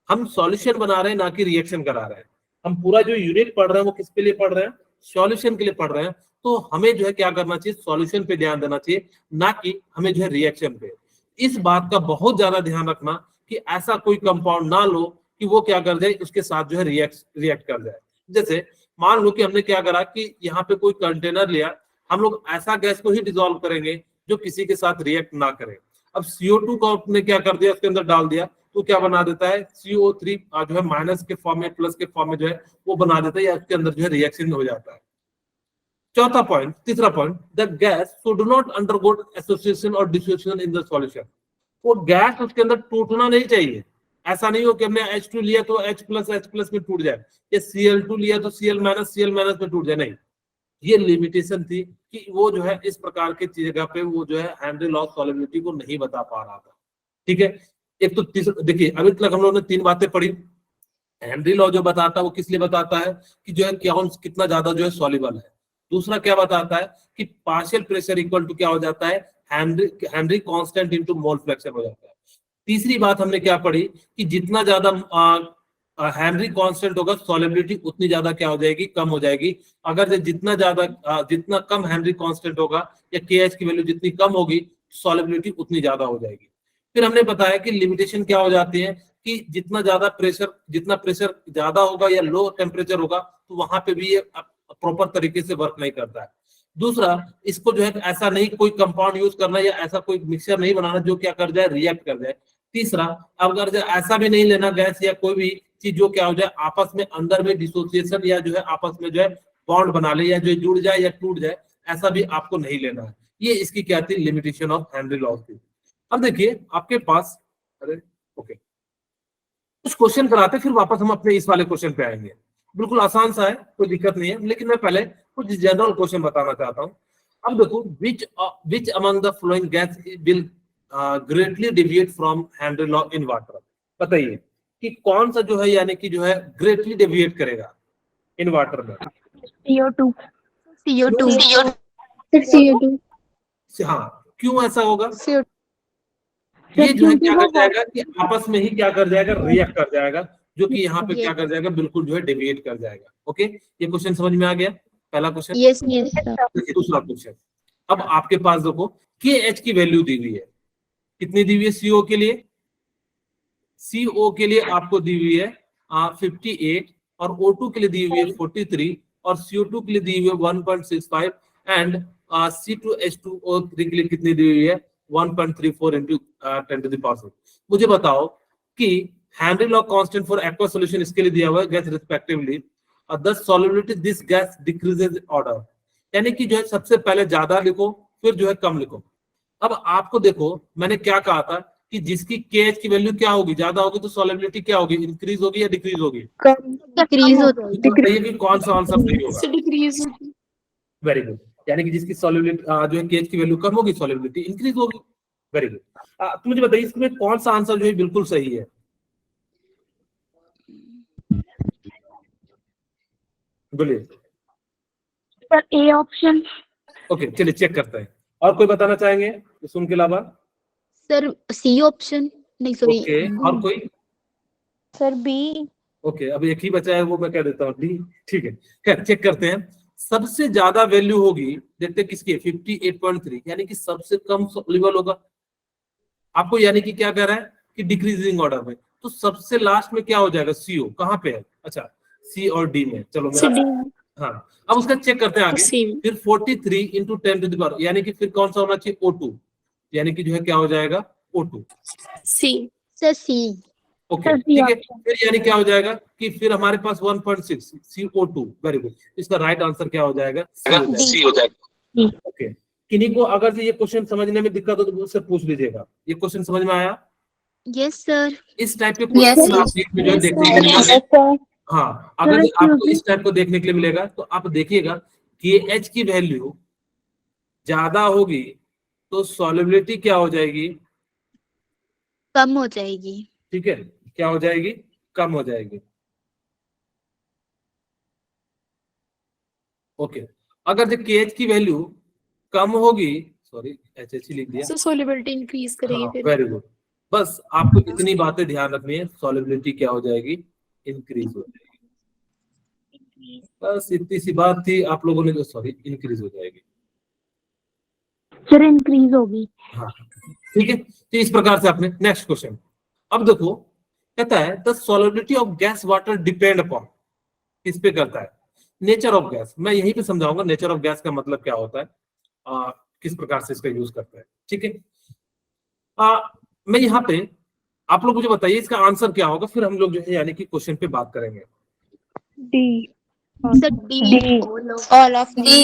हम सॉल्यूशन बना रहे हैं ना कि रिएक्शन करा रहे हैं। हम पूरा जो यूनिट पढ़ रहे हैं वो किसके लिए पढ़ रहे हैं, सॉल्यूशन के लिए पढ़ रहे हैं। तो हमें जो है क्या करना चाहिए, सॉल्यूशन पे ध्यान देना चाहिए, ना कि हमें जो है रिएक्शन पे। इस बात का बहुत ज्यादा ध्यान रखना कि ऐसा कोई कंपाउंड ना लो कि वो क्या कर जाए, उसके साथ जो है रिएक्ट कर जाए। जैसे मान लो कि हमने क्या करा कि यहाँ पे कोई कंटेनर लिया, हम लोग ऐसा गैस को ही डिजोल्व करेंगे जो किसी के साथ रिएक्ट ना करे। अब CO2 को आपने क्या कर दिया, उसके अंदर डाल दिया तो क्या बना देता है, CO3 जो है माइनस के फॉर्म में प्लस के फॉर्म में जो है वो बना देता है, या उसके अंदर जो है रिएक्शन हो जाता है। चौथा पॉइंट, तीसरा point, the gas should not undergo association और डिसोसिएशन इन द सॉल्यूशन। वो गैस उसके अंदर टूटना नहीं चाहिए। ऐसा नहीं हो कि हमने H2 लिया तो H प्लस में टूट जाए, या Cl2 लिया तो Cl माइनस में टूट जाए, नहीं। ये लिमिटेशन थी कि वो जो है इस प्रकार की जगह पे वो जो है हेनरी लॉ सॉलिबिलिटी को नहीं बता पा रहा था। ठीक है। एक तो देखिए अभी तक हम लोगों ने 3 बातें पढ़ी। हेनरी लॉ जो बताता है वो किस लिए बताता है कि जो है कितना ज्यादा जो है सॉल्युबल है। दूसरा क्या बताता है कि पार्शियल प्रेशर इक्वल टू क्या हो जाता है, Henry constant into mole fraction हो जाता है। तीसरी बात हमने क्या पढ़ी कि जितना ज्यादा हेनरी कांस्टेंट होगा सॉलिबिलिटी उतनी ज्यादा क्या हो जाएगी, कम हो जाएगी। अगर जितना कम हेनरी कांस्टेंट होगा या KH की वैल्यू जितनी कम होगी सॉलिबिलिटी उतनी ज्यादा हो जाएगी। फिर हमने बताया कि लिमिटेशन क्या हो जाती है कि जितना प्रेशर ज्यादा होगा या लो टेम्परेचर होगा तो वहां पे भी ये प्रॉपर तरीके से वर्क नहीं करता है। दूसरा, इसको जो है ऐसा नहीं कोई कंपाउंड यूज करना या ऐसा कोई मिक्सचर नहीं बनाना जो क्या कर जाए, रिएक्ट कर जाए। तीसरा, अगर ऐसा भी नहीं लेना गैस या कोई भी चीज जो क्या हो जाए आपस में अंदर में डिसोसिएशन या जो है आपस में जो है बॉन्ड बना ले या जो जुड़ जाए या टूट जाए, ऐसा भी आपको नहीं लेना है। ये इसकी क्या थी, लिमिटेशन ऑफ हेनरी लॉ थी। अब देखिए आपके पास, अरे ओके, कुछ क्वेश्चन कराते फिर वापस हम अपने इस वाले क्वेश्चन पे आएंगे। बिल्कुल आसान सा है, कोई दिक्कत नहीं है, लेकिन मैं पहले कुछ जनरल क्वेश्चन बताना चाहता हूँ। अब देखो, which among the flowing gas will greatly deviate from Henry law in water. बताइए कि कौन सा जो है यानी कि जो है ग्रेटली डेविएट करेगा इन वाटर में। CO2 CO2 CO2 हाँ, क्यों ऐसा होगा? CO2 ये जो है क्योंकि क्या वो कर जाएगा कि आपस में ही क्या कर जाएगा, रिएक्ट कर जाएगा, जो कि यहाँ पे Yes. क्या कर जाएगा, बिल्कुल जो है डेविएट कर जाएगा। ओके, ये क्वेश्चन समझ में आ गया, पहला क्वेश्चन। yes sir दूसरा क्वेश्चन, अब आपके पास देखो KH की वैल्यू दी हुई है, कितनी दी हुई है CO के लिए? CO के लिए आपको दी हुई है 58 और O2 के लिए दी हुई है 43 और CO2 के लिए दी हुई है 1.65 एंड C2H2O3 के लिए कितनी दी हुई है 1.34 into 10 to the power 6। मुझे बताओ कि Henry law constant for aqua solution इसके लिए दिया हुआ है गैस रिस्पेक्टिवली, और the solubility this gas decreases order, यानी कि जो है सबसे पहले ज्यादा लिखो फिर जो है कम लिखो। अब आपको देखो मैंने क्या कहा था कि जिसकी KH की वैल्यू क्या होगी, ज्यादा होगी तो सॉल्युबिलिटी क्या होगी, इंक्रीज होगी या डिक्रीज होगी? decrease होता है तो बताइए कि कौन सा आंसर सही होगा? decrease वेरी गुड, यानी कि जिसकी सॉल्युबिलिटी जो है KH की वैल्यू कम होगी सॉल्युबिलिटी इंक्रीज होगी। Very good. तो मुझे बताइए इसमें कौन सा आंसर जो है बिल्कुल सही है? बोलिए। Sir A option. ओके, चलिए चेक करते हैं। और कोई बताना चाहेंगे सुन के अलावा? सर C ऑप्शन नहीं सॉरी ओके, और कोई? सर B ओके, अब एक ही बचा है, वो मैं कह देता हूँ डी। ठीक है, खैर चेक करते हैं। सबसे ज्यादा वैल्यू होगी, देखते हैं किसकी, 58.3, यानी कि सबसे कम सॉल्युबल होगा। आपको यानी कि क्या कह रहा है कि डिक्रीजिंग ऑर्डर में, तो सबसे लास्ट में क्या हो जाएगा, CO कहाँ पे है? अच्छा, C और D में। चलो मेरा, हाँ, अब उसका चेक करते हैं आगे। फिर 43 into 10 to the power, यानी कि फिर कौन सा होना चाहिए, O2, यानी कि जो है क्या हो जाएगा, O2। C sir C okay ठीक है, फिर यानी क्या हो जाएगा कि फिर हमारे पास 1.6 CO2। वेरी गुड, इसका राइट आंसर क्या हो जाएगा, C हो जाएगा। ओके, किन्हीं को अगर ये क्वेश्चन समझने में दिक्कत हो तो मुझसे पूछ लीजिएगा। ये क्वेश्चन समझ में आया? yes सर इस टाइप के क्वेश्चन आप में जो है देखने के लिए मिलेगा। हाँ, अगर आपको इस टाइप को देखने के लिए मिलेगा तो आप देखिएगा कि KH की वैल्यू ज्यादा होगी तो सॉल्युबिलिटी क्या हो जाएगी, कम हो जाएगी। ठीक है, क्या हो जाएगी, कम हो जाएगी। ओके, अगर जो KH की वैल्यू कम होगी, सॉरी HH लिख दिया, सर सॉल्युबिलिटी इंक्रीज करेगी फिर। वेरी गुड, बस आपको इतनी बातें ध्यान रखनी है, सॉल्युबिलिटी क्या हो जाएगी, इंक्रीज हो जाएगी। बस इतनी सी बात थी, आप लोगों ने जो, सॉरी इंक्रीज हो जाएगी, सर इंक्रीज होगी। हाँ ठीक है। तो इस प्रकार से आपने, नेक्स्ट क्वेश्चन, अब देखो कहता है the solubility of gas water depend upon, किस पे करता है, नेचर ऑफ गैस। मैं यहीं पे समझाऊंगा नेचर ऑफ गैस का मतलब क्या होता है, किस प्रकार से इसका यूज करता है, ठीक है। मैं यहाँ पे, आप लोग मुझे बताइए इसका आंसर क्या होगा, फिर हम लोग जो है यानी कि क्वेश्चन पे बात करेंगे। D sir D all of D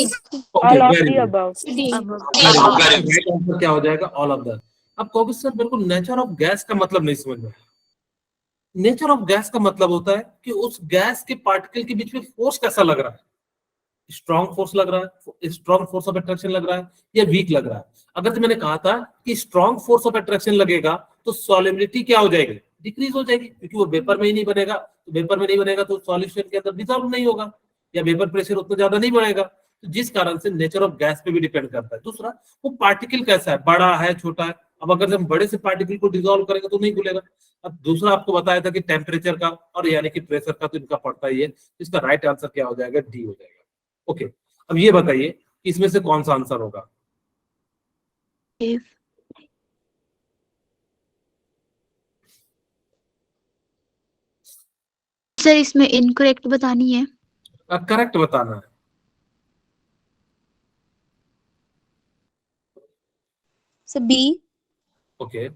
all of the above D answer क्या हो जाएगा, ऑल ऑफ द। अब कहोगे सर मेरे को नेचर ऑफ गैस का मतलब नहीं समझ में। नेचर ऑफ गैस का मतलब होता है कि उस गैस के पार्टिकल के बीच में फोर्स कैसा लग रहा है, स्ट्रॉन्ग फोर्स लग रहा है, स्ट्रॉन्ग फोर्स ऑफ अट्रैक्शन लग रहा है या वीक लग रहा है। अगर तो मैंने कहा था कि स्ट्रॉन्ग फोर्स ऑफ अट्रैक्शन लगेगा तो सॉल्युबिलिटी क्या हो जाएगी, डिक्रीज हो जाएगी, क्योंकि वो वेपर में ही नहीं बनेगा। तो वेपर में नहीं बनेगा तो सॉल्यूशन के अंदर डिसॉल्व नहीं होगा या वेपर प्रेशर उतना ज्यादा नहीं बढ़ेगा। तो जिस कारण से नेचर ऑफ गैस पे भी डिपेंड करता है। दूसरा, वो पार्टिकल कैसा है, बड़ा है छोटा है। अब अगर हम बड़े से पार्टिकल को डिसॉल्व करेंगे तो नहीं खुलेगा। अब दूसरा आपको बताया था कि टेम्परेचर का और यानी कि प्रेशर का तो इनका पड़ता ही है। इसका राइट आंसर क्या हो जाएगा, डी हो जाएगा। ओके, अब ये बताइए कि इसमें से कौन सा आंसर होगा। सर इसमें इनकरेक्ट बतानी है। करेक्ट बताना है। Sir B. Okay,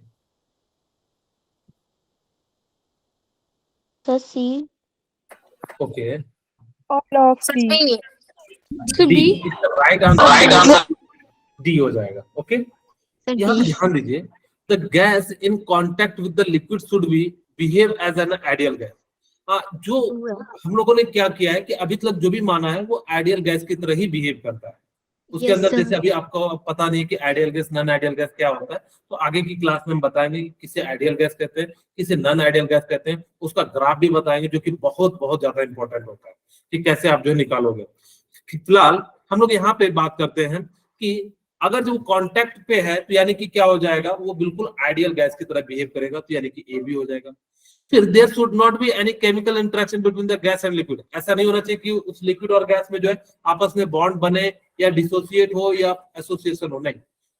sir C. Okay, all of D. Sir D B. Is the right answer, D हो जाएगा। ओके, सर यहाँ पे डी। ध्यान दीजिए, the gas in contact with the liquid should be behave as an ideal gas. जो हम लोगों ने क्या किया है कि अभी तक जो भी माना है वो आइडियल गैस की तरह ही बिहेव करता है। उसके Yes, अंदर sir. जैसे अभी आपको पता नहीं कि ideal gas non ideal gas क्या होता है, तो आगे की क्लास में हम बताएंगे कि किसे आइडियल गैस कहते हैं, किसे नॉन आइडियल गैस कहते हैं, उसका ग्राफ भी बताएंगे जो कि बहुत बहुत ज्यादा इंपॉर्टेंट होता है कि कैसे आप जो है निकालोगे। फिलहाल हम लोग यहाँ पे बात करते हैं कि अगर जो कांटेक्ट पे है तो यानी कि क्या हो जाएगा, वो बिल्कुल आइडियल गैस की तरह बिहेव करेगा, तो यानी कि ए भी हो जाएगा। फिर there should not be any chemical interaction between the gas and liquid. ऐसा नहीं होना चाहिए कि उस लिक्विड और गैस में जो है आपस में बॉन्ड बने या डिसोसिएट हो या एसोसिएशन हो, नहीं,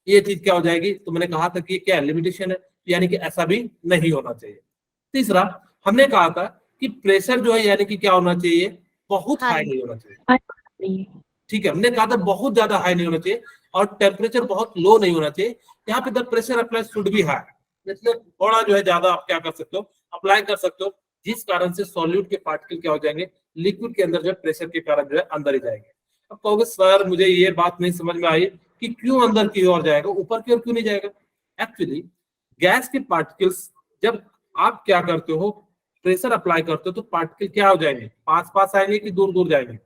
ये चीज क्या हो जाएगी। तो मैंने कहा था कि क्या लिमिटेशन है, यानी कि ऐसा भी नहीं होना चाहिए। तीसरा, हमने कहा था कि प्रेशर जो है यानी कि क्या होना चाहिए, बहुत हाई नहीं होना चाहिए। ठीक है, हमने कहा था बहुत ज्यादा हाई नहीं होना चाहिए और टेम्परेचर बहुत लो नहीं होना चाहिए। यहाँ पे the pressure apply should be high, मतलब थोड़ा जो है ज्यादा आप क्या कर सकते हो, अप्लाई कर सकते हो, जिस कारण से सॉल्यूट के पार्टिकल क्या हो जाएंगे, लिक्विड के अंदर जो है प्रेशर के कारण जो है अंदर ही जाएंगे। अब कहोगे सर मुझे ये बात नहीं समझ में आई कि क्यों अंदर की ओर जाएगा, ऊपर की ओर क्यों नहीं जाएगा। एक्चुअली गैस के पार्टिकल्स जब आप क्या करते हो, प्रेशर अप्लाई करते हो, तो पार्टिकल क्या हो जाएंगे, पास पास आएंगे कि दूर दूर जाएंगे,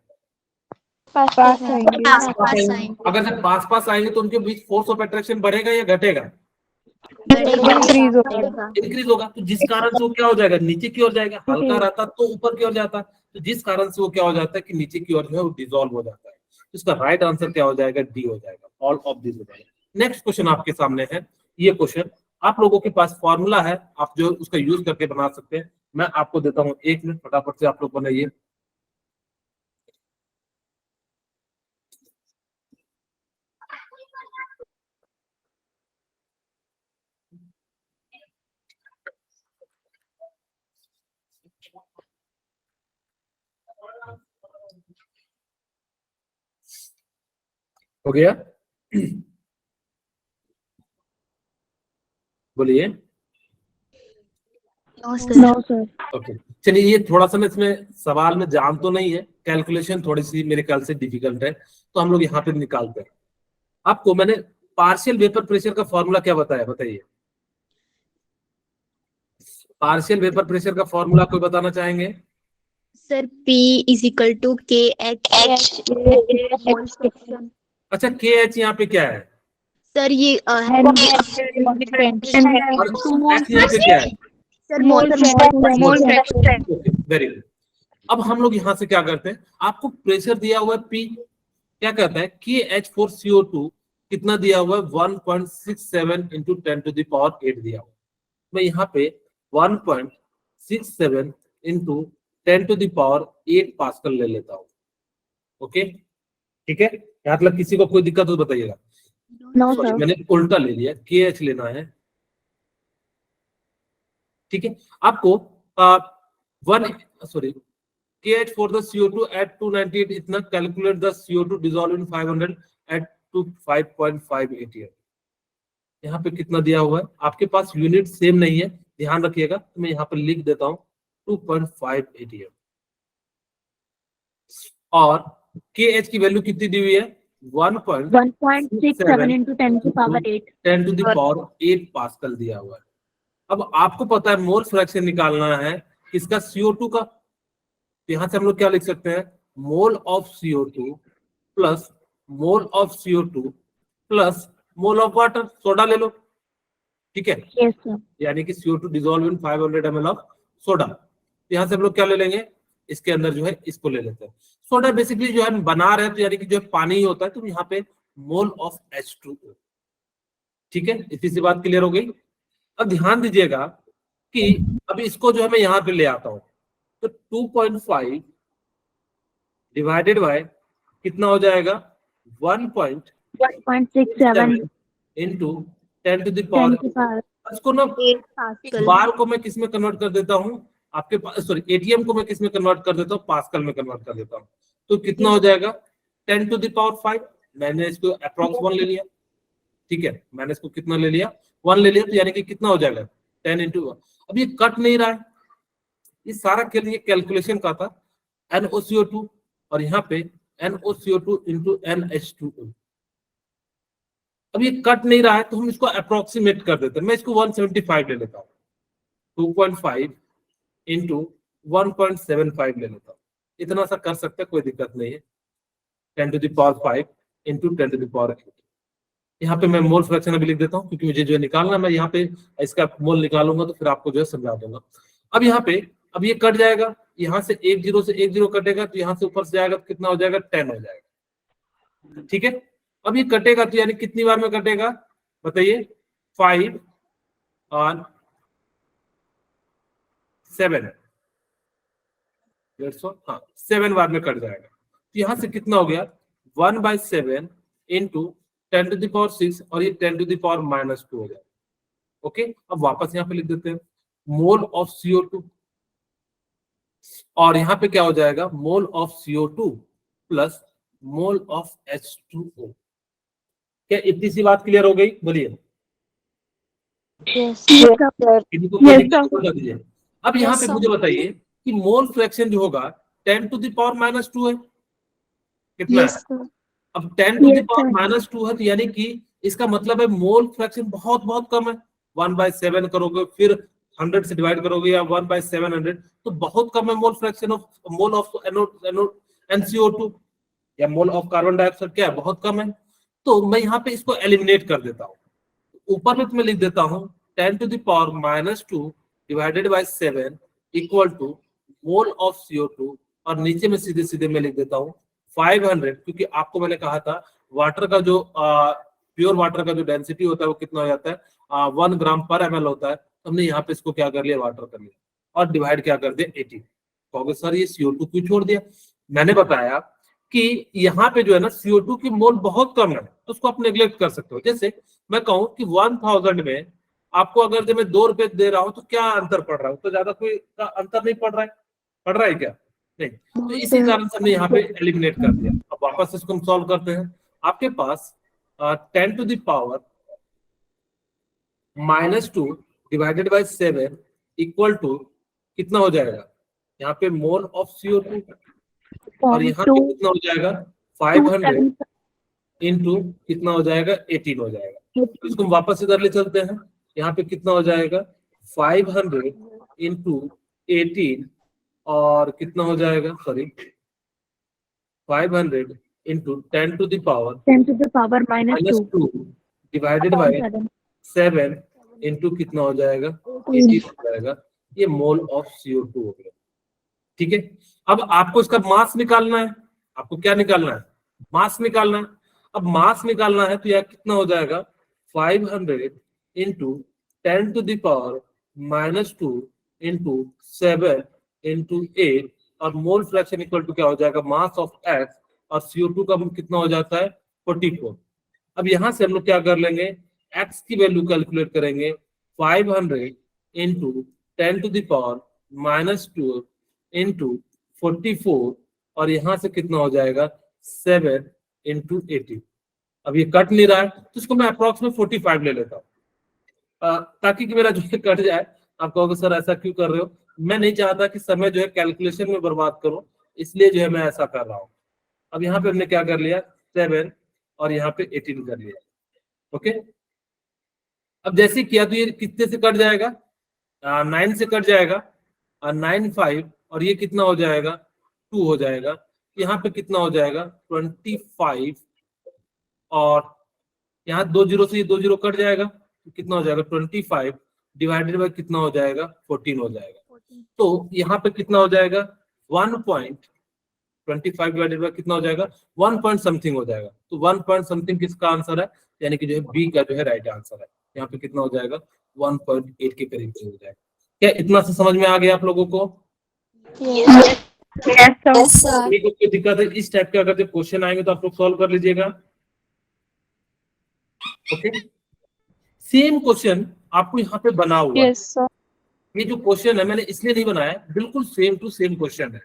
पास आएंगे। पास आएंगे। अगर जब पास पास आएंगे तो उनके बीच फोर्स ऑफ अट्रैक्शन बढ़ेगा या घटेगा, इंक्रीज होगा। इंक्रीज होगा। तो जिस कारण से वो क्या हो जाएगा, नीचे की ओर जाएगा। हल्का रहता तो ऊपर की ओर जाता, तो जिस कारण से वो क्या हो जाता है कि नीचे की ओर जो है वो डिसॉल्व हो जाता है। इसका राइट आंसर क्या हो जाएगा, डी हो जाएगा, ऑल ऑफ दिस हो जाएगा। नेक्स्ट क्वेश्चन आपके सामने है, ये क्वेश्चन आप लोगों के पास फॉर्मूला है, आप जो उसका यूज करके बना सकते हैं। मैं आपको देता हूँ 1 मिनट, फटाफट से आप लोग बनाइए। हो गया, बोलिए। No sir. ओके, चलिए ये थोड़ा सा मैं इसमें सवाल में जान तो नहीं है, कैलकुलेशन थोड़ी सी मेरे ख्याल से डिफिकल्ट है, तो हम लोग यहाँ पे निकालते हैं। आपको मैंने पार्शियल वेपर प्रेशर का फॉर्मूला क्या बताया, बताइए। पार्शियल वेपर प्रेशर का फॉर्मूला कोई बताना चाहेंगे। Sir P is equal to K H. अच्छा, के एच यहाँ पे क्या है, सर ये और एच यहाँ पे क्या है, सर मोल फ्रैक्शन। Okay, very good. अब हम लोग यहाँ से क्या करते हैं, आपको प्रेशर दिया हुआ है P, क्या कहता है KH4CO2 कितना दिया हुआ है 1.67 इंटू 10 टू द पावर 8 दिया हुआ। मैं यहाँ पे 1.67 into 10 to the power 8 pascal ले लेता हूँ। ओके, ठीक है, यहाँ तक किसी को कोई दिक्कत हो तो बताइएगा। No sorry, sir. मैंने उल्टा ले लिया, KH लेना है। ठीक है, आपको KH for the CO2 at 298 इतना calculate the CO2 dissolved in 500 at 5.5 ATM। यहाँ पे कितना दिया हुआ है, आपके पास यूनिट सेम नहीं है, ध्यान रखिएगा, तो मैं यहाँ पर लिख देता हूँ 2.5 ATM। और KH की वैल्यू कितनी दी हुई है, 1.67 into 10 to power 8 10 to the power 8 pascal दिया हुआ है। अब आपको पता है मोल फ्रैक्शन निकालना है किसका, CO2 का। यहां से हम लोग क्या लिख सकते हैं, मोल of CO2 plus mole of CO2 plus mole of water, soda ले लो, ठीक है। Yes sir. यानी कि CO2 dissolve in 500 ml of soda. यहां से हम लोग क्या ले लेंगे, इसके अंदर जो है इसको ले लेते हैं। सोडा बेसिकली जो है हम बना रहे हैं, तो यानी कि जो है पानी ही होता है, तो यहाँ पे मोल ऑफ H2O। ठीक है, इतनी सी बात क्लियर हो गई। अब ध्यान दीजिएगा कि अब इसको जो है मैं यहाँ पे ले आता हूँ, तो 2.5 डिवाइडेड बाय कितना हो जाएगा, 1.67 इंटू 10 टू द पावर। इसको ना बार को मैं किस में कन्वर्ट कर देता हूँ, आपके पास, सॉरी एटीएम को मैं किस में कन्वर्ट कर देता हूँ, पास्कल में कन्वर्ट कर देता हूँ। तो कितना हो जाएगा 10 to the power 5। मैंने इसको अप्रॉक्स 1 ले लिया, ठीक है, मैंने इसको कितना ले लिया 1 ले लिया, तो यानी कि कितना हो जाएगा 10 into 1। अब ये कट नहीं रहा है, ये सारा के लिए कैलकुलेशन का था NOCO2 और यहाँ पे NOCO2 into NH2O। अब ये कट नहीं रहा है तो हम इसको अप्रोक्सीमेट कर देते हैं। मैं इसको 175 ले लेता हूँ, 2.5 into 1.75 ले लेता हूँ। इतना सा कर सकते हैं, कोई दिक्कत नहीं है। 10 to the power 5 into 10 to the power 8। यहाँ पे मैं मोल फ्रैक्शन अभी लिख देता हूँ क्योंकि मुझे जो है निकालना, मैं यहाँ पे इसका मोल निकालूंगा तो फिर आपको जो है समझा दूंगा। अब यहाँ पे अब ये कट जाएगा, यहाँ से 1 0 से 1 0 कटेगा तो यहाँ से ऊपर से जाएगा तो कितना हो जाएगा 10 हो जाएगा, ठीक है। अब ये कटेगा तो यानी कितनी बार में कटेगा बताइए, 5 और 7, हाँ 7 बार में कट जाएगा। तो यहाँ से कितना हो गया 1/7 into 10 to the power 6 और ये 10 to the power -2 हो जाएगा। ओके, अब वापस यहाँ पे लिख देते हैं मोल ऑफ CO2 और यहाँ पे क्या हो जाएगा मोल of CO2 plus mole of H2O। क्या इतनी सी बात क्लियर हो गई? बोलिए। अब यहाँ पे मुझे बताइए कि मोल फ्रैक्शन जो होगा 10 to the power -2 है, कितना है? अब 10 to the power -2 है तो यानी कि इसका मतलब है मोल फ्रैक्शन बहुत बहुत कम है। 1/7 करोगे फिर 100 से डिवाइड करोगे या 1/700 तो बहुत कम है mole fraction of mole of NCO2 या मोल ऑफ कार्बन डाइऑक्साइड, क्या है बहुत कम है। तो मैं यहाँ पे इसको एलिमिनेट कर देता हूँ, ऊपर में मैं लिख देता हूँ 10 to the power -2 divided by 7 equal to mole of CO2 और नीचे में सीधे सीधे मैं लिख देता हूँ 500, क्योंकि आपको मैंने कहा था वाटर का जो प्योर वाटर का जो डेंसिटी होता है वो कितना हो जाता है 1 ग्राम पर ml होता है। तो हमने यहाँ पे इसको क्या कर लिया वाटर कर लिया और डिवाइड क्या कर दिया 80। कहोगे सर ये CO2 क्यों छोड़ दिया? मैंने बताया कि यहाँ पे जो है ना CO2 की मोल बहुत कम है तो उसको आप नेग्लेक्ट कर सकते हो। जैसे मैं कहूँ कि 1000 में आपको अगर जब मैं 2 रुपए दे रहा हूँ तो क्या अंतर पड़ रहा है? तो ज्यादा कोई अंतर नहीं पड़ रहा है, पड़ रहा है क्या? नहीं। तो इसी कारण से हमने यहाँ पे एलिमिनेट कर दिया। अब वापस इसको हम सॉल्व करते हैं। आपके पास 10 to the power -2 divided by 7 equal to कितना हो जाएगा यहाँ पे मोल ऑफ CO2 और यहाँ पे कितना हो जाएगा 500 इंटू कितना हो जाएगा 18 हो जाएगा। तो इसको हम वापस इधर ले चलते हैं। यहाँ पे कितना हो जाएगा 500 इंटू 18 और कितना हो जाएगा sorry 500 into 10 to the power -2 divided by 7 into कितना हो जाएगा 80 हो जाएगा। ये मोल ऑफ CO2 हो गया, ठीक है। अब आपको इसका मास निकालना है। आपको क्या निकालना है? मास निकालना है। अब मास निकालना है तो यह कितना हो जाएगा 500 into 10 to the power -2 into 7 into 8 और मोल फ्रैक्शन इक्वल टू क्या हो जाएगा मास ऑफ X और CO2 का कितना हो जाता है 44। अब यहां से हम लोग क्या कर लेंगे X की वैल्यू कैलकुलेट करेंगे 500 into 10 to the power -2 into 44 और यहां से कितना हो जाएगा 7 इंटू 80। अब ये कट नहीं रहा है तो इसको मैं अप्रोक्सीमेट 45 ले लेता हूँ ताकि कि मेरा जो है कट जाए। आप कहोगे सर ऐसा क्यों कर रहे हो? मैं नहीं चाहता कि समय जो है कैलकुलेशन में बर्बाद करूं, इसलिए जो है मैं ऐसा कर रहा हूं। अब यहाँ पे हमने क्या कर लिया 7 और यहाँ पे 18 कर लिया, ओके। अब जैसे किया तो ये कितने से कट जाएगा 9 से कट जाएगा 9 5 और ये कितना हो जाएगा 2 हो जाएगा। यहाँ पे कितना हो जाएगा 25 और यहाँ 2 0 से ये 2 0 कट जाएगा तो कितना हो जाएगा 25 डिवाइडेड बाय कितना हो जाएगा 14 हो जाएगा। तो यहाँ पे कितना हो जाएगा 1.25 डिवाइडेड बाय कितना हो जाएगा 1 पॉइंट समथिंग हो जाएगा। तो 1 पॉइंट समथिंग किसका आंसर है? यानी कि जो है बी का जो है राइट आंसर है। यहाँ पे कितना हो जाएगा 1.8 के करीब हो जाएगा। क्या इतना से समझ में आ गया आप लोगों को? कोई दिक्कत है? इस टाइप के अगर जो क्वेश्चन आएंगे तो आप लोग सॉल्व कर लीजिएगा, ओके। सेम क्वेश्चन आपको यहाँ पे बना हुआ है। ये जो क्वेश्चन है मैंने इसलिए नहीं बनाया, बिल्कुल सेम टू सेम क्वेश्चन है।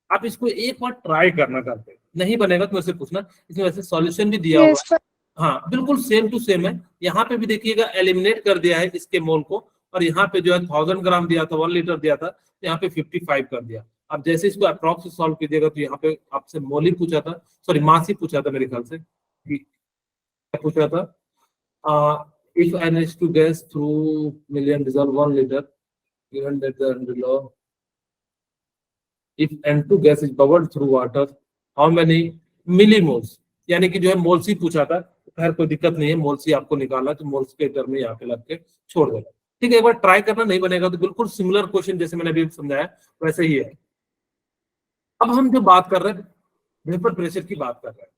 आप इसको एक बार ट्राई करना करते, नहीं बनेगा तो मेरे से पूछना, इसमें वैसे सॉल्यूशन भी दिया हुआ Yes, है। हाँ बिल्कुल सेम टू सेम है। यहाँ पे भी देखिएगा एलिमिनेट कर दिया है इसके मोल को, और यहाँ पे जो है 1000 ग्राम दिया था, 1 लीटर दिया था, यहाँ पे 55 कर दिया। अब जैसे इसको अप्रॉक्स सॉल्व कीजिएगा तो यहाँ पे आपसे मोल ही पूछा था, सॉरी मास ही पूछा था मेरे ख्याल से, कि क्या पूछा था, if NH2 gas through million dissolve 1 liter, given that the law, if N2 gas is bubbled through water, how many millimoles, यानी कि जो है मोल्स ही पूछा था। खैर कोई दिक्कत नहीं है, मोल्स ही आपको निकालना, तो मोल्स के टर्म में यहाँ पे लग के छोड़ देना। ठीक है, एक बार ट्राई करना, नहीं बनेगा तो बिल्कुल सिमिलर क्वेश्चन जैसे मैंने अभी समझाया वैसे ही है। अब हम जो बात कर रहे हैं वेपर प्रेशर की बात कर रहे हैं।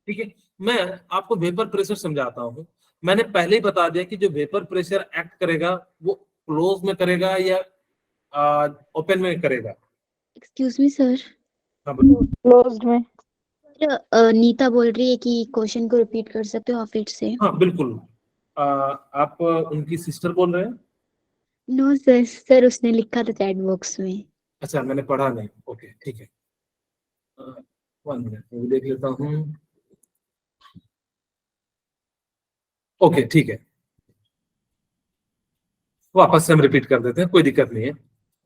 ठीक है, मैं आपको वेपर प्रेशर समझाता हूँ। मैंने पहले ही बता दिया कि जो वेपर प्रेशर एक्ट करेगा वो क्लोज में करेगा या ओपन में करेगा। एक्सक्यूज मी सर, हाँ बोलो। closed में। नीता बोल रही है कि क्वेश्चन को रिपीट कर सकते हो आप फिर से? हाँ बिल्कुल। आप उनकी सिस्टर बोल रहे हैं? नो सर, सर उसने लिखा था चैट बॉक्स में। अच्छा मैंने पढ़ा नहीं, ओके ठीक है। 1 मिनट मैं देख लेता हूँ। ओके ठीक है, वापस से हम रिपीट कर देते हैं, कोई दिक्कत नहीं है।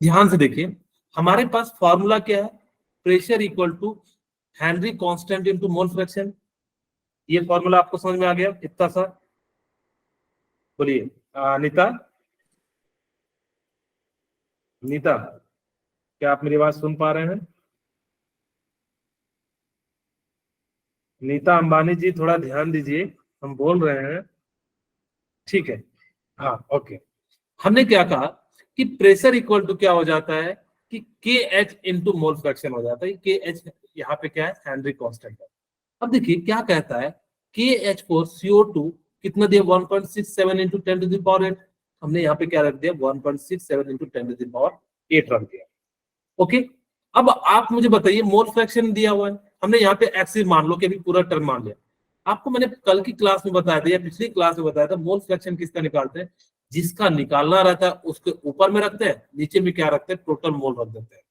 ध्यान से देखिए, हमारे पास फॉर्मूला क्या है, pressure equal to Henry constant into mole fraction. ये फॉर्मूला आपको समझ में आ गया इतना सा? बोलिए नीता, नीता क्या आप मेरी बात सुन पा रहे हैं? नीता अंबानी जी थोड़ा ध्यान दीजिए, हम बोल रहे हैं। ठीक है, हाँ ओके। हमने क्या कहा कि प्रेशर इक्वल टू क्या हो जाता है कि के एच इंटू मोल फ्रैक्शन हो जाता है। के एच यहाँ पे क्या है, हेनरी कांस्टेंट है। अब देखिए क्या कहता है, के एच को CO2 कितना दिया, 1.67 इंटू 10 टू द पावर 8। हमने यहाँ पे क्या रख दिया, 1.67 इंटू 10 टू द पावर 8 रख दिया। ओके, अब आप मुझे बताइए मोल फ्रैक्शन दिया हुआ है, हमने यहाँ पे एक्स मान लो कि अभी पूरा टर्म मान लिया। आपको मैंने कल की क्लास में बताया था या पिछली क्लास में बताया था, मोल फ्रैक्शन किसका निकालते हैं, जिसका निकालना रहता है उसके ऊपर में रखते हैं, नीचे में क्या रखते हैं, टोटल मोल रख देते हैं।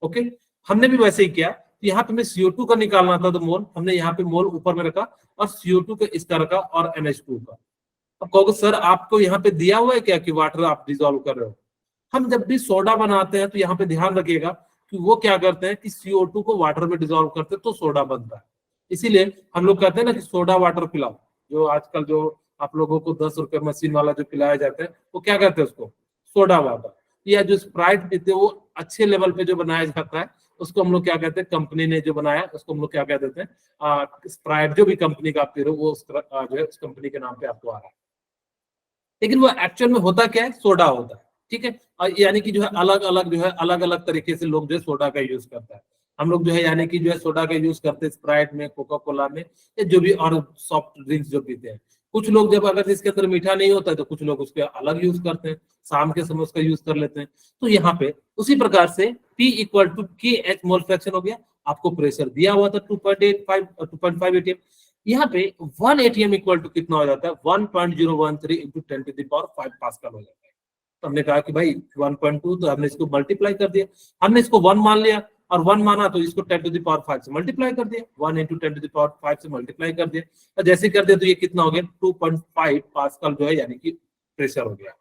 ओके, हमने भी वैसे ही किया। तो यहाँ पे हमें CO2 का निकालना था तो मोल, हमने यहाँ पे मोल ऊपर में रखा और CO2 का इसका रखा और NH2 का। अब कहोगे सर आपको यहाँ पे दिया हुआ है क्या कि वाटर आप डिजोल्व कर रहे हो? हम जब भी सोडा बनाते हैं तो यहाँ पे ध्यान रखिएगा कि वो क्या करते हैं कि CO2 को वाटर में डिजोल्व करते हैं तो सोडा बनता है। इसीलिए हम लोग कहते हैं ना कि सोडा वाटर पिलाओ। जो आजकल जो आप लोगों को 10 रुपए मशीन वाला जो पिलाया जाता है वो क्या कहते हैं उसको, सोडा वाटर। या जो स्प्राइट पीते हैं वो अच्छे लेवल पे जो बनाया जाता है उसको हम लोग क्या कहते हैं, कंपनी ने जो बनाया उसको हम लोग क्या कह देते हैं, स्प्राइट। जो भी कंपनी का आप पी रहे हो वो जो है उस कंपनी के नाम पे आपको आ रहा है, लेकिन वो एक्चुअल में होता क्या है, सोडा होता है। ठीक है, और यानी कि जो है अलग अलग तरीके से लोग जो है सोडा का यूज करता है। हम लोग जो है यानी कि जो है सोडा का यूज करते हैं स्प्राइट में, कोका कोला में, या जो भी और सॉफ्ट ड्रिंक्स जो पीते हैं। कुछ लोग जब अगर इसके अंदर मीठा नहीं होता है तो कुछ लोग उसके अलग यूज करते हैं, शाम के समय उसका यूज कर लेते हैं। तो यहाँ पे उसी प्रकार से P equal to K H mole fraction हो गया। आपको प्रेशर दिया हुआ था 2.5 ATM, यहाँ पे 1 ATM इक्वल टू कितना हो जाता है, 1.013 into 10 to the power 5 pascal हो जाता है। तो हमने कहा कि भाई 1.2, तो हमने इसको मल्टीप्लाई कर दिया। हमने इसको 1 मान लिया और 1 माना तो इसको 10 टू द पावर 5 से मल्टीप्लाई कर दिया, 1 इंटू 10 टू द पावर 5 से मल्टीप्लाई कर दिया। और जैसे कर दिया तो ये कितना हो गया, 2.5 पास्कल जो है यानी कि प्रेशर हो गया।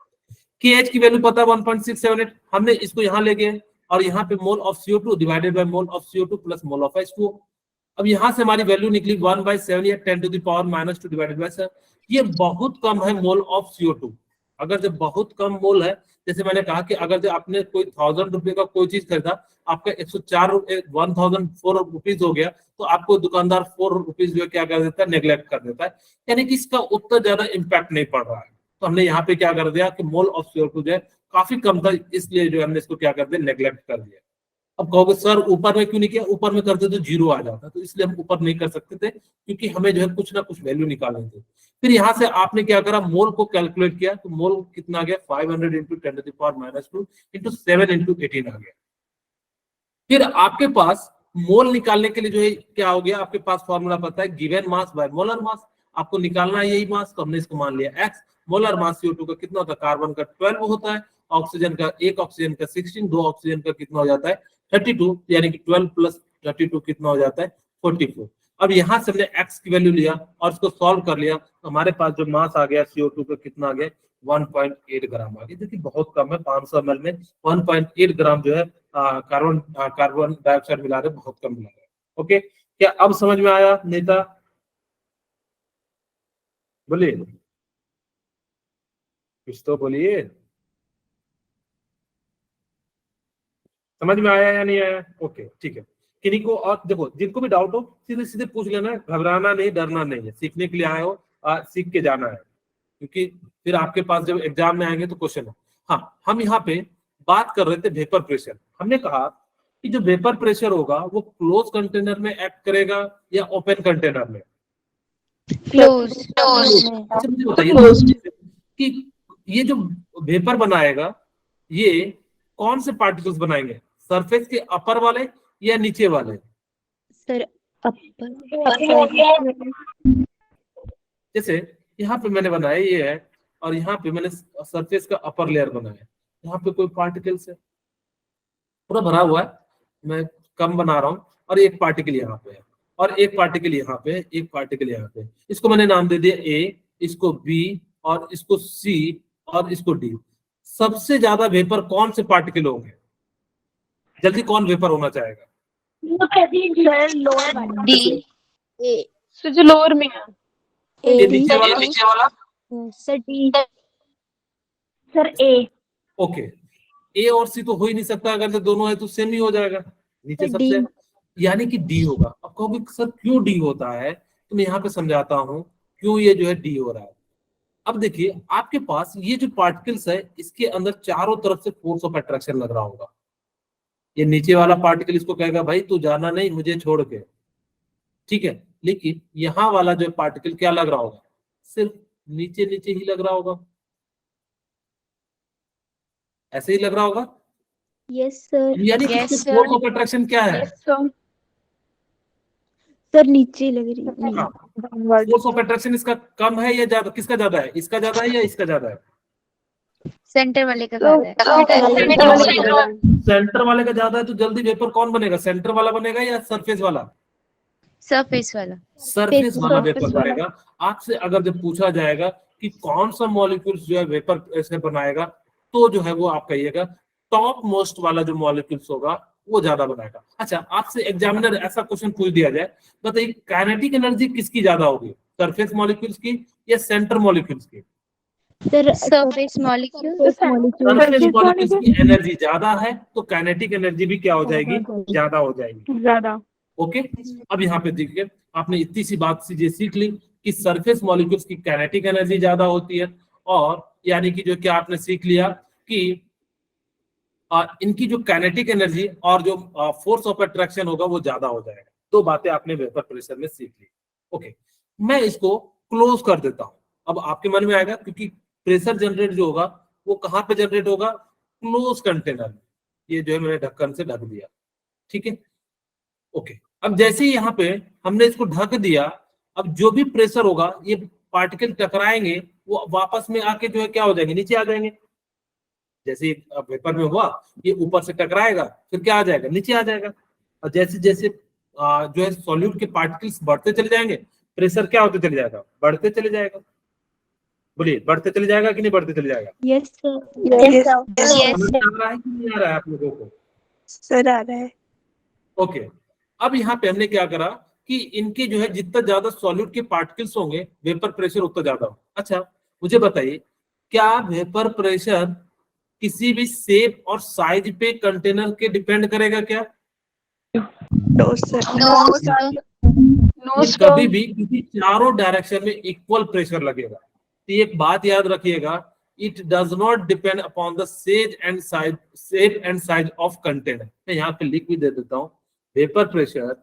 KH की वैल्यू पता है 1.678, हमने इसको यहाँ ले गए और यहाँ पे मोल of CO2 divided by mole of CO2 plus mole of H2O। अब यहाँ से हमारी वैल्यू निकली 1/7 या 10 to the power -2 divided by 7। ये बहुत कम है मोल ऑफ CO2। अगर जब बहुत कम मोल है, जैसे मैंने कहा कि अगर जब आपने कोई 1000 रुपए का कोई चीज खरीदा, आपका 1004 रुपीज हो गया, तो आपको दुकानदार 4 रुपीज जो है क्या कर देता है, नेग्लेक्ट कर देता है, यानी कि इसका उतना ज्यादा इम्पैक्ट नहीं पड़ रहा है। तो हमने यहाँ पे क्या कर दिया कि मोल ऑफ CO2 जो है काफी कम था, इसलिए जो हमने इसको क्या कर दिया, नेग्लेक्ट कर दिया। अब कहोगे सर ऊपर में क्यों नहीं किया, ऊपर में करते तो 0 आ जाता, तो इसलिए हम ऊपर नहीं कर सकते थे क्योंकि हमें जो है कुछ ना कुछ वैल्यू निकालनी थी। फिर यहाँ से आपने क्या करा, मोल को कैलकुलेट किया, तो मोल कितना आ गया, 500 into 10 to the power -2 into 7 into 18 आ गया। फिर आपके पास मोल निकालने के लिए जो है क्या हो गया, आपके पास फॉर्मूला पता है, given mass by molar mass. आपको निकालना है यही मास, तो हमने इसको मान लिया x। मोलर मास CO2 का कितना होता है, कार्बन का 12 होता है ऑक्सीजन का 16, 2 ऑक्सीजन का कितना हो जाता है 32, यानी कि 12 प्लस 32 कितना हो जाता है 44। अब यहाँ से हमने x की वैल्यू लिया और इसको सॉल्व कर लिया, हमारे पास जो मास आ गया CO2 का कितना आ गया 1.8 ग्राम आ गया, जो कि बहुत कम है। 500 ml में 1.8 ग्राम जो है कार्बन डाइऑक्साइड मिला रहे, बहुत कम मिला रहे। ओके, क्या अब समझ में आया नेता? बोलिए, कुछ तो बोलिए, समझ में आया या नहीं आया? ओके ठीक है। किन्हीं को और देखो, जिनको भी डाउट हो सीधे सीधे पूछ लेना, घबराना नहीं, डरना नहीं है, सीखने के लिए आए हो, सीख के जाना है, क्योंकि फिर आपके पास जब एग्जाम में आएंगे तो क्वेश्चन है। हाँ, हम यहाँ पे बात कर रहे थे वेपर प्रेशर। हमने कहा कि जो वेपर प्रेशर होगा वो क्लोज कंटेनर में एक्ट करेगा या ओपन कंटेनर में? क्लोज। अच्छा मुझे बताइए कि ये जो वेपर बनाएगा ये कौन से पार्टिकल्स बनाएंगे, सरफेस के अपर वाले या नीचे वाले? सर अपर। जैसे यहाँ पे मैंने बनाया ये है और यहाँ पे मैंने सरफेस का अपर लेयर बनाया, यहाँ पे कोई पार्टिकल्स है, पूरा भरा हुआ है, मैं कम बना रहा हूँ, और एक पार्टिकल यहाँ पे है और एक पार्टिकल यहाँ पे, एक पार्टिकल यहाँ पे। इसको मैंने नाम दे दिया ए, इसको बी और इसको सी और इसको डी। सबसे ज्यादा वेपर कौन से पार्टिकल होंगे? जल्दी कौन वेपर होना चाहेगा? डी। सर जो लोअर में है ये नीचे वाला? Sir D. सर ए। ओके, ए और सी तो हो ही नहीं सकता, अगर से दोनों है तो सेम ही हो जाएगा, नीचे तो डी। सबसे, यानी कि डी होगा। अब कहोगे सर क्यों डी होता है, तो मैं यहाँ पे समझाता हूँ क्यों ये जो है डी हो रहा है। अब देखिए आपके पास ये जो पार्टिकल्स है इसके अंदर चारों तरफ से फोर्स ऑफ अट्रैक्शन लग रहा होगा। ये नीचे वाला पार्टिकल इसको कहेगा भाई तू जाना नहीं मुझे छोड़ के, ठीक है, लेकिन यहाँ वाला जो पार्टिकल क्या लग रहा होगा, सिर्फ नीचे नीचे ही लग रहा होगा, ऐसे ही लग रहा होगा। Yes sir. यानी कि यस फोर्स ऑफ अट्रैक्शन क्या है? सर नीचे लग रही है। हाँ, फोर्स ऑफ अट्रैक्शन इसका कम है या ज्यादा? किसका ज्यादा है, इसका ज्यादा है या इसका ज्यादा है? सेंटर वाले का ज्यादा है। सेंटर वाले का ज्यादा है, तो जल्दी वेपर कौन बनेगा, सेंटर वाला बनेगा या सरफेस वाला? सरफेस वाला। सरफेस वाला वेपर बनेगा। आपसे अगर जब पूछा जाएगा कि कौन सा मॉलिक्यूल्स जो है वेपर ऐसे बनाएगा, तो जो है वो आप कहिएगा टॉप मोस्ट वाला जो मॉलिक्यूल्स होगा वो ज्यादा बनाएगा। अच्छा, आपसे एग्जामिनर ऐसा क्वेश्चन पूछ दिया जाए, बताइए काइनेटिक एनर्जी किसकी ज्यादा होगी, सरफेस मॉलिक्यूल्स की या सेंटर मॉलिक्यूल्स की? Sir surface molecule. Surface molecules की एनर्जी ज्यादा है तो काइनेटिक एनर्जी भी क्या हो जाएगी, ज्यादा हो जाएगी। ज्यादा। ओके, अब यहाँ पे देखिए आपने इतनी सी बात सीधे सीख ली कि सरफेस मॉलिक्यूल्स की काइनेटिक एनर्जी ज्यादा होती है, और यानी कि जो क्या आपने सीख लिया कि इनकी जो काइनेटिक एनर्जी और जो फोर्स ऑफ अट्रैक्शन होगा वो ज्यादा हो जाएगा। दो बातें आपने वेपर प्रेशर में सीख ली। ओके, मैं इसको क्लोज कर देता हूं। अब आपके मन में आएगा क्योंकि प्रेशर जनरेट जो होगा वो कहाँ पे जनरेट होगा, क्लोज कंटेनर में। ये जो है मैंने ढक्कन से ढक दिया, ठीक है। ओके, अब जैसे ही यहाँ पे हमने इसको ढक दिया, अब जो भी प्रेशर होगा ये पार्टिकल टकराएंगे, वो वापस में आके जो है क्या हो जाएंगे, नीचे आ जाएंगे। जैसे वेपर में हुआ ये ऊपर से टकराएगा फिर क्या आ जाएगा, नीचे आ जाएगा। और जैसे जैसे जो है सॉल्यूट के पार्टिकल्स बढ़ते चले जाएंगे, प्रेशर क्या होते चले जाएगा, बढ़ते चले जाएगा। बोलिए, बढ़ते चले जाएगा कि नहीं बढ़ते चले जाएगा? Yes sir. समझ में आ रहा है कि नहीं आ रहा है आप लोगों को? सर आ रहा है। ओके, अब यहाँ पे हमने क्या करा कि इनके जो है जितना ज्यादा सॉल्यूट के पार्टिकल्स होंगे वेपर प्रेशर उतना ज्यादा हो। अच्छा मुझे बताइए, क्या वेपर प्रेशर किसी भी शेप और साइज पे कंटेनर के डिपेंड करेगा क्या? No sir. No sir. ये कभी भी किसी चारों डायरेक्शन में इक्वल प्रेशर लगेगा। तो एक बात याद रखिएगा, it does not depend upon the shape and size of container. मैं यहाँ पे लिख भी दे देता हूँ, vapour pressure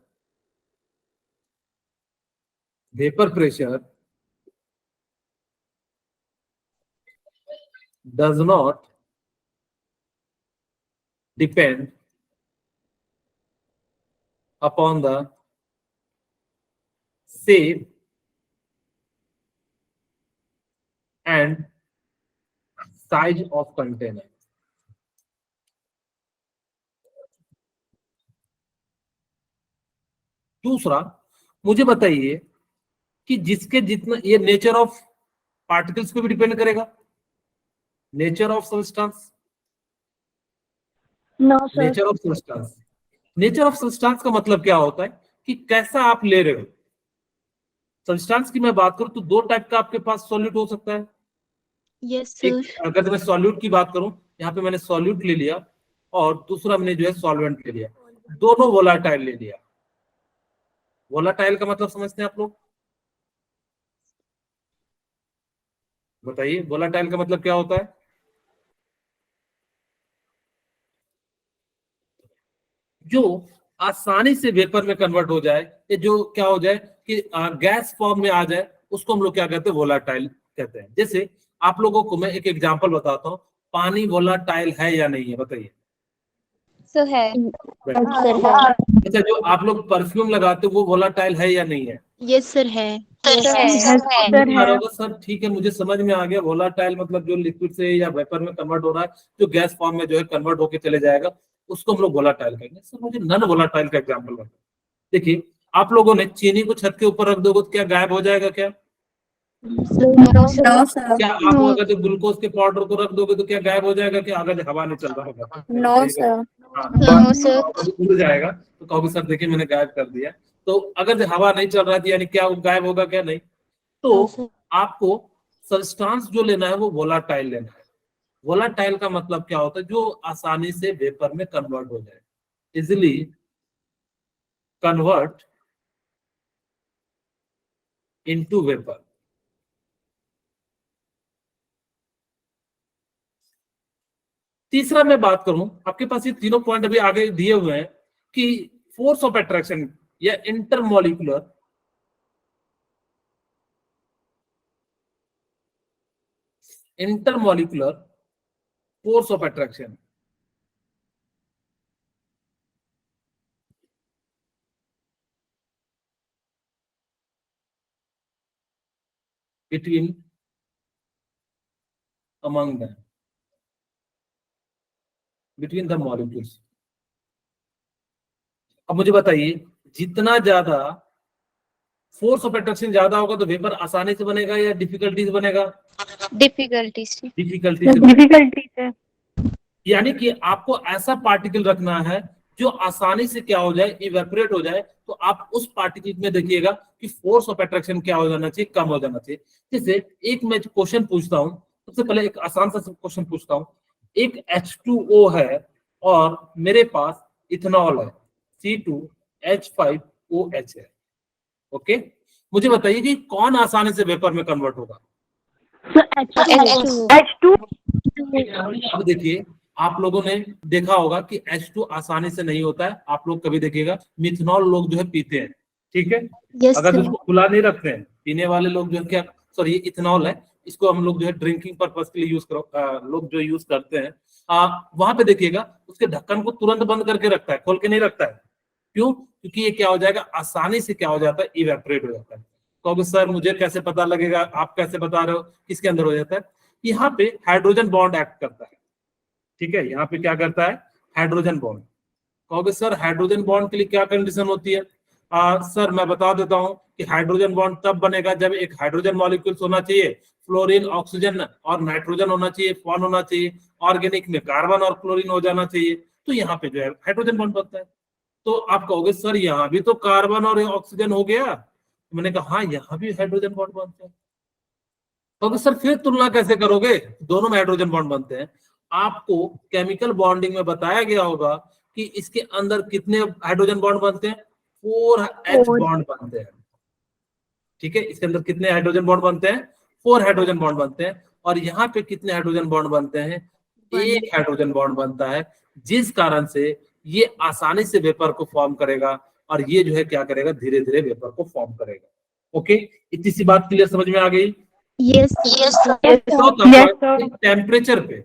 does not depend upon the shape and size of container. दूसरा मुझे बताइए कि जिसके जितना, ये नेचर ऑफ पार्टिकल्स पे भी डिपेंड करेगा, nature of substance, no sir. Nature of substance. Nature of substance का मतलब क्या होता है कि कैसा आप ले रहे हो। सब्सटेंस की मैं बात करूं तो दो टाइप का आपके पास सॉल्यूट हो सकता है। यस एक, सर। अगर मैं सॉल्यूट की बात करूं, यहाँ पे मैंने सॉल्यूट ले लिया और दूसरा मैंने जो है सॉल्वेंट ले लिया, दोनों वोलाटाइल ले लिया। वोलाटाइल का मतलब समझते हैं आप लोग? बताइए वोलाटाइल का मतलब क्या होता है? जो आसानी से वेपर में कन्वर्ट हो जाए, ये जो क्या हो जाए कि गैस फॉर्म में आ जाए, उसको हम लोग क्या कहते हैं? वोलाटाइल कहते हैं। जैसे आप लोगों को मैं एक एग्जांपल बताता हूँ, पानी वोलाटाइल है या नहीं है, बताइए। सर है। अच्छा, जो आप लोग परफ्यूम लगाते हो वो वोलाटाइल है या नहीं है? यस सर है। सर आ रहा है। होगा सर, ठीक है, मुझे समझ में आ गया। वोलाटाइल मतलब जो लिक्विड से या वेपर में कन्वर्ट हो रहा है, जो गैस फॉर्म में जो है कन्वर्ट होके चले जाएगा, उसको हम लोग वोलाटाइल कहेंगे। सर मुझे नन वोलाटाइल का एग्जांपल बताओ। देखिए, आप लोगों ने चीनी को छत के ऊपर रख दोगे तो क्या गायब हो जाएगा क्या? No sir. क्या आप अगर जो ग्लूकोज के पाउडर को रख दोगे तो क्या गायब हो जाएगा क्या? अगर हवा नहीं चल रहा होगा? No sir. हाँ, नो सर। उड़ जाएगा तो कहोगे सर देखिए मैंने गायब कर दिया। तो अगर हवा नहीं चल रहा थी यानी क्या वो गायब होगा क्या? नहीं। नो तो सर। आपको सब्सटेंस जो लेना है वो वोलाटाइल लेना है। वोलाटाइल का मतलब क्या होता है? जो आसानी से वेपर में कन्वर्ट हो जाए, इजिली कन्वर्ट इनटू वेपर। तीसरा मैं बात करूं, आपके पास ये तीनों पॉइंट अभी आगे दिए हुए हैं कि फोर्स ऑफ अट्रैक्शन या intermolecular force of attraction between among them, between the molecules। अब मुझे बताइए, जितना ज्यादा फोर्स ऑफ अट्रैक्शन ज्यादा होगा तो वेपर आसानी से बनेगा या डिफिकल्टी से बनेगा? डिफिकल्टी से। डिफिकल्टी से बनेगा। डिफिकल्टी से। यानी कि आपको ऐसा पार्टिकल रखना है जो आसानी से क्या हो जाए? इवेपोरेट हो जाए। तो आप उस पार्टिकल में देखिएगा कि फोर्स ऑफ अट्रैक्शन क्या हो जाना चाहिए? कम हो जाना चाहिए। जैसे एक मैं क्वेश्चन पूछता हूं, सबसे पहले एक आसान सा क्वेश्चन पूछता हूं। एक H2O है और मेरे पास इथेनॉल है, C2H5OH है। ओके, मुझे बताइए कि कौन आसानी से वेपर में कन्वर्ट होगा? H2। अब देखिए, आप लोगों ने देखा होगा कि H2 आसानी से नहीं होता है। आप लोग कभी देखिएगा मिथनॉल लोग जो है पीते हैं, ठीक है, यस अगर सर। उसको खुला नहीं रखते हैं, पीने वाले लोग जो है क्या, सॉरी ये इथेनॉल है, इसको हम लोग जो है ड्रिंकिंग पर्पस के लिए यूज करो, लोग जो यूज करते हैं, वहां पे देखिएगा उसके ढक्कन को तुरंत बंद करके रखता है, खोल के नहीं रखता है। क्यों? क्योंकि ये क्या हो जाएगा? आसानी से क्या हो जाता है? इवेपोरेट हो जाता है। कहोगे सर मुझे कैसे पता लगेगा? आप कैसे बता रहे हो किसके अंदर हो जाता है? यहाँ पे हाइड्रोजन बॉन्ड एक्ट करता है, ठीक है, यहाँ पे क्या करता है? Hydrogen bond. कहोगे सर हाइड्रोजन बॉन्ड के लिए क्या कंडीशन होती है? सर मैं बता देता हूं कि हाइड्रोजन बॉन्ड तब बनेगा जब एक हाइड्रोजन मॉलिक्यूल्स होना चाहिए, फ्लोरीन ऑक्सीजन और नाइट्रोजन होना चाहिए, फॉन होना चाहिए, ऑर्गेनिक में कार्बन और क्लोरीन हो जाना चाहिए, तो यहाँ पे जो है हाइड्रोजन बॉन्ड बनता है। तो आप कहोगे सर यहाँ भी तो कार्बन और ऑक्सीजन हो गया। मैंने कहा हाँ, यहाँ भी हाइड्रोजन बॉन्ड बनता है। तो सर फिर तुलना कैसे करोगे? दोनों में हाइड्रोजन बॉन्ड बनते हैं। आपको केमिकल बॉन्डिंग में बताया गया होगा कि इसके अंदर कितने हाइड्रोजन बॉन्ड बनते हैं? 4H बॉन्ड बनते हैं, ठीक है, इसके अंदर कितने हाइड्रोजन बॉन्ड बनते हैं? 4 हाइड्रोजन बॉन्ड बनते हैं। और यहाँ पे कितने हाइड्रोजन बॉन्ड बनते हैं? 1 हाइड्रोजन बॉन्ड बनता है, जिस कारण से ये आसानी से वेपर को फॉर्म करेगा और ये जो है क्या करेगा? धीरे धीरे वेपर को फॉर्म करेगा। ओके, इतनी सी बात क्लियर समझ में आ गई? यस टेम्परेचर पे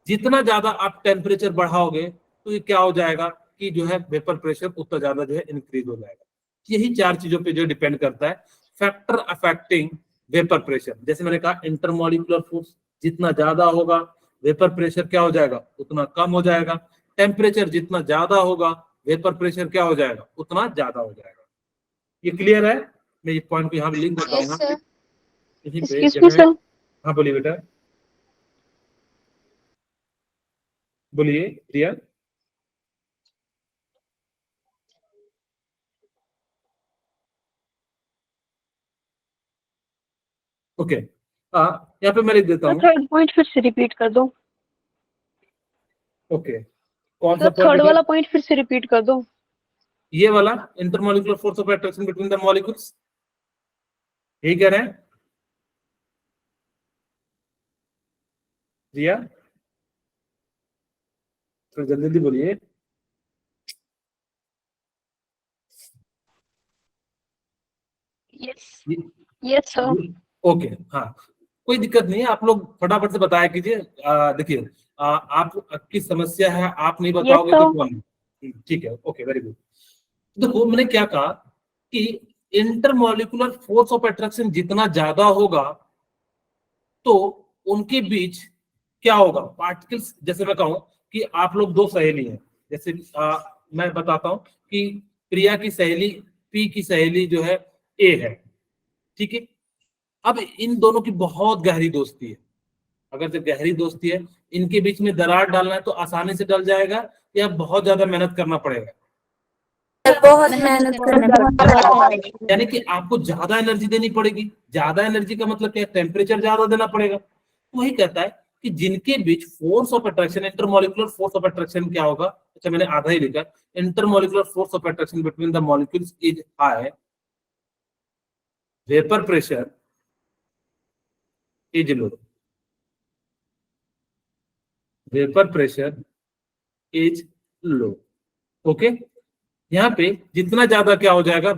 जितना ज्यादा आप टेम्परेचर बढ़ाओगे तो ये क्या हो जाएगा कि जो है वेपर प्रेशर उतना ज्यादा जो है इंक्रीज हो जाएगा। यही 4 चीजों पे जो डिपेंड करता है। फैक्टर अफेक्टिंग वेपर प्रेशर, जैसे मैंने कहा इंटरमोलिकुलर फोर्स जितना ज्यादा होगा, वेपर प्रेशर क्या हो जाएगा? उतना कम हो जाएगा। टेम्परेचर जितना ज्यादा होगा, वेपर प्रेशर क्या हो जाएगा? उतना ज्यादा हो जाएगा। ये क्लियर है? मैं ये पॉइंट को यहाँ पे लिख देता हूँ, Yes, sir. यहीं पे Excuse जगह me, है। sir. हाँ बोलिए बेटा, बोलिए प्रिया। ओके, हाँ यहाँ पे मैं लिख देता सर हूँ। थर्ड पॉइंट फिर से रिपीट कर दो। ओके, कौन सा सर पॉइंट थर्ड बेटा? वाला पॉइंट फिर से रिपीट कर दो। ये वाला, intermolecular force of attraction between the molecules, यही कह रहे हैं रिया? थोड़ा जल्दी जल्दी बोलिए। Yes yes sir. ओके, हाँ कोई दिक्कत नहीं है, आप लोग फटाफट से बताया कीजिए। देखिए, आपकी समस्या है, आप नहीं यस बताओगे तो सर। कौन? ठीक है, ओके, वेरी गुड। देखो मैंने क्या कहा कि इंटरमॉलिक्यूलर फोर्स ऑफ अट्रैक्शन जितना ज्यादा होगा तो उनके बीच क्या होगा, पार्टिकल्स, जैसे मैं कहूं कि आप लोग दो सहेली हैं, जैसे मैं बताता हूं कि प्रिया की सहेली पी की सहेली जो है ए है, ठीक है। अब इन दोनों की बहुत गहरी दोस्ती है, अगर जब गहरी दोस्ती है, इनके बीच में दरार डालना है तो आसानी से डल जाएगा या बहुत ज्यादा मेहनत करना पड़ेगा? बहुत मेहनत करना पड़ता है। यानी कि आपको ज्यादा एनर्जी देनी पड़ेगी। ज्यादा एनर्जी का मतलब क्या है? टेम्परेचर ज्यादा देना पड़ेगा। तो वही कहता है कि जिनके बीच force of attraction, intermolecular force of attraction क्या होगा? अच्छा मैंने आधा ही लिखा, intermolecular force of attraction between the molecules is high, vapour pressure is low, vapour pressure is low. Okay, यहाँ पे जितना ज्यादा क्या हो जाएगा,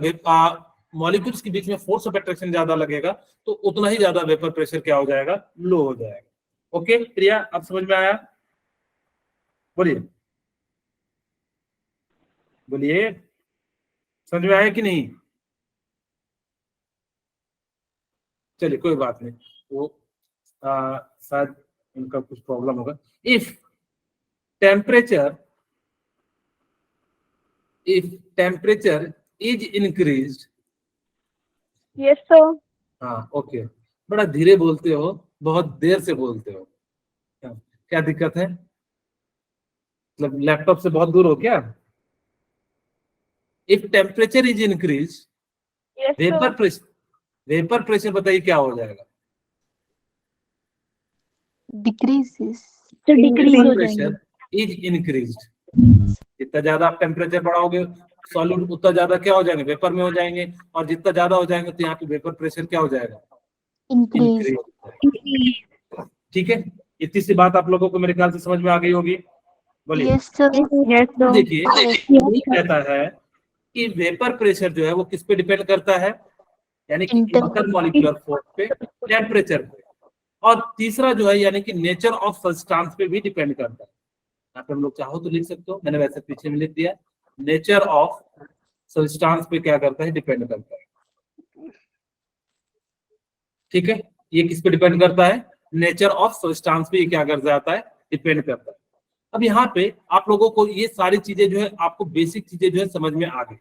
मॉलिक्यूल्स के बीच में फोर्स ऑफ अट्रैक्शन ज्यादा लगेगा तो उतना ही ज्यादा वेपर प्रेशर क्या हो जाएगा? लो हो जाएगा। ओके प्रिया, अब समझ में आया? बोलिए बोलिए, समझ में आया कि नहीं? चलिए कोई बात नहीं, वो शायद उनका कुछ प्रॉब्लम होगा। If temperature if temperature is increased, yes sir. हाँ ओके, बड़ा धीरे बोलते हो, बहुत देर से बोलते हो, क्या दिक्कत है? मतलब लैपटॉप से बहुत दूर हो क्या? If temperature is increase, yes vapour sir. Pressure, vapour pressure बताइए क्या हो जाएगा? डिक्रीजेस। तो डिक्रीज वेपर हो जाएंगे। प्रेशर इज इंक्रीज, जितना ज्यादा आप टेम्परेचर बढ़ाओगे सॉल्यूट उतना ज्यादा क्या हो जाएंगे? वेपर में हो जाएंगे, और जितना ज्यादा हो जाएंगे तो यहाँ पे वेपर प्रेशर क्या हो जाएगा? इंक्रीज। इंक्रीज। ठीक है, इतनी सी बात आप लोगों को मेरे ख्याल से समझ में आ गई होगी। बोलिए। Yes sir. यस अब सर। देखिए, यही कहता है कि वेपर प्रेशर जो है वो किस पे डिपेंड करता है? यानी कि इंटर इंटरमॉलिक्यूलर फोर्स पे, टेम्परेचर पे, और तीसरा जो है यानी कि नेचर ऑफ सब्सटेंस पे भी डिपेंड करता है। यहाँ पे हम लोग चाहो तो लिख सकते हो, मैंने वैसे पीछे में लिख दिया, नेचर ऑफ सब्सटेंस पे क्या करता है? डिपेंड करता है। ठीक है, ये किस पे डिपेंड करता है? नेचर ऑफ सब्सटेंस पे ये क्या कर जाता है? डिपेंड करता है। अब यहाँ पे आप लोगों को ये सारी चीजें जो है, आपको बेसिक चीजें जो है समझ में आ गई।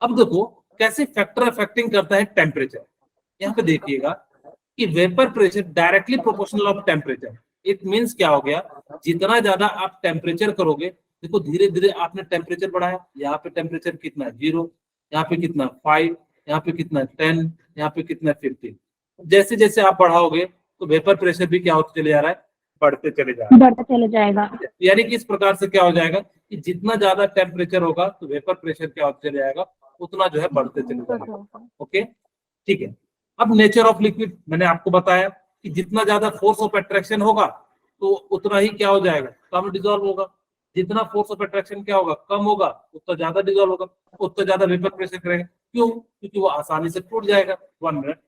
अब देखो कैसे फैक्टर अफेक्टिंग करता है टेम्परेचर। यहाँ पे देखिएगा कि vapour pressure directly proportional of temperature. It means क्या हो गया? जितना ज्यादा आप टेम्परेचर करोगे, देखो धीरे धीरे आपने टेम्परेचर बढ़ाया, यहाँ पे टेम्परेचर कितना है? 0, यहाँ पे कितना? 5, यहाँ पे कितना? 10, यहाँ पे कितना? 15। जैसे जैसे आप बढ़ाओगे तो वेपर प्रेशर भी क्या होते चले जा रहा है? बढ़ते चले जा रहा बढ़ता चला जाएगा। है। यानी कि इस प्रकार से क्या हो जाएगा कि जितना ज्यादा टेम्परेचर होगा तो वेपर प्रेशर क्या होते चले जाएगा? उतना जो है बढ़ते चले जाएगा। ओके, ठीक है। अब नेचर ऑफ लिक्विड मैंने आपको बताया कि जितना ज्यादा फोर्स ऑफ अट्रैक्शन होगा तो उतना ही क्या हो जाएगा? कम डिजोल्व होगा। जितना फोर्स ऑफ अट्रैक्शन क्या होगा? कम होगा, उतना ज्यादा डिजोल्व होगा, उतना ज्यादा वेपर प्रेशर करेगा। क्यों? क्योंकि वो आसानी से टूट जाएगा। 1 मिनट।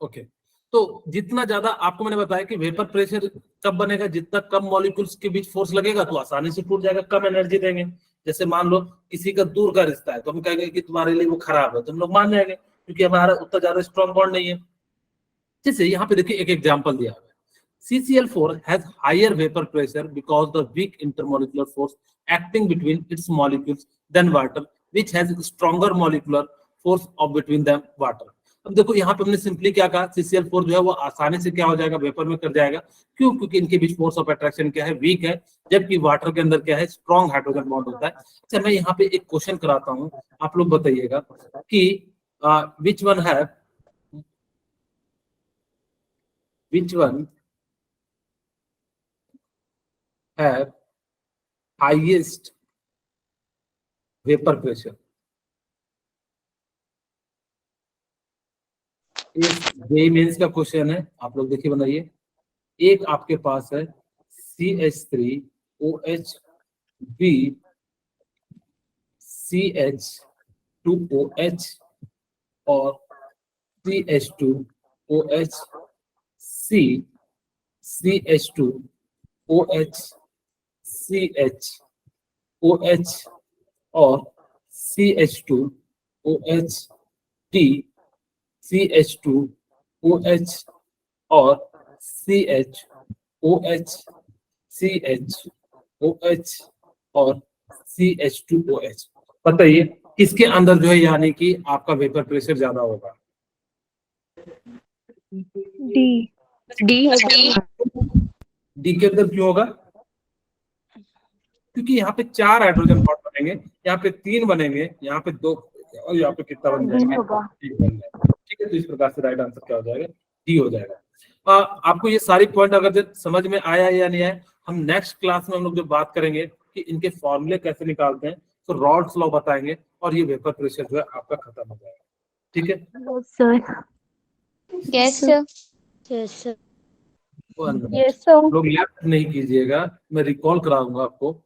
ओके, तो जितना ज्यादा आपको मैंने बताया कि वेपर प्रेशर कब बनेगा, जितना कम मॉलिक्यूल्स के बीच फोर्स लगेगा तो आसानी से टूट जाएगा, कम एनर्जी देंगे। जैसे मान लो किसी का दूर का रिश्ता है तो हम कहेंगे कि तुम्हारे लिए वो खराब है, तो हम लोग मान जाएंगे क्योंकि हमारा उतना ज्यादा स्ट्रॉन्ग बॉन्ड नहीं है। जैसे यहाँ पे देखिए एक एग्जांपल दिया हुआ है, CCl4 has higher vapor pressure because the weak intermolecular force acting between its molecules than water, which has stronger molecular force of between them water। अब देखो यहाँ पे हमने सिंपली क्या कहा, CCl4 जो है वो आसानी से क्या हो जाएगा, वेपर में कर जाएगा। क्यों? क्योंकि इनके बीच फोर्स ऑफ अट्रैक्शन क्या है, वीक है, जबकि वाटर के अंदर क्या है, स्ट्रॉन्ग हाइड्रोजन बॉन्ड होता है। अच्छा, मैं यहाँ पे एक क्वेश्चन कराता हूँ, आप लोग बताइएगा कि which one have highest vapor pressure? इस जेईई मेंस का क्वेश्चन है, आप लोग देखिए बनाइए। एक आपके पास है CH3OH B CH2OH और CH2OH C CH2OH CHOH और CH2OH D CH2OH और CHOH CHOH और CH2OH। बताइए किसके अंदर जो है यानी कि आपका वेपर प्रेशर ज्यादा होगा? डी। डी के अंदर क्यों होगा? क्योंकि यहाँ पे 4 हाइड्रोजन बॉन्ड बनेंगे, यहाँ पे 3 बनेंगे, यहाँ पे 2 और यहाँ पे कितना बन जाएगा? 1 बन जाएगा। ठीक है, तो इस प्रकार से राइट आंसर क्या हो जाएगा? डी हो जाएगा। आपको ये सारी पॉइंट अगर समझ में आया या नहीं आया, हम नेक्स्ट क्लास में हम लोग जो बात करेंगे कि इनके फॉर्मूले कैसे निकालते हैं, तो रॉल्स लॉ बताएंगे और ये वेपर प्रेशर जो है आपका खत्म हो जाएगा। ठीक है sir. Yes sir. Yes sir. लोग लेफ्ट नहीं कीजिएगा, मैं रिकॉल कराऊंगा आपको।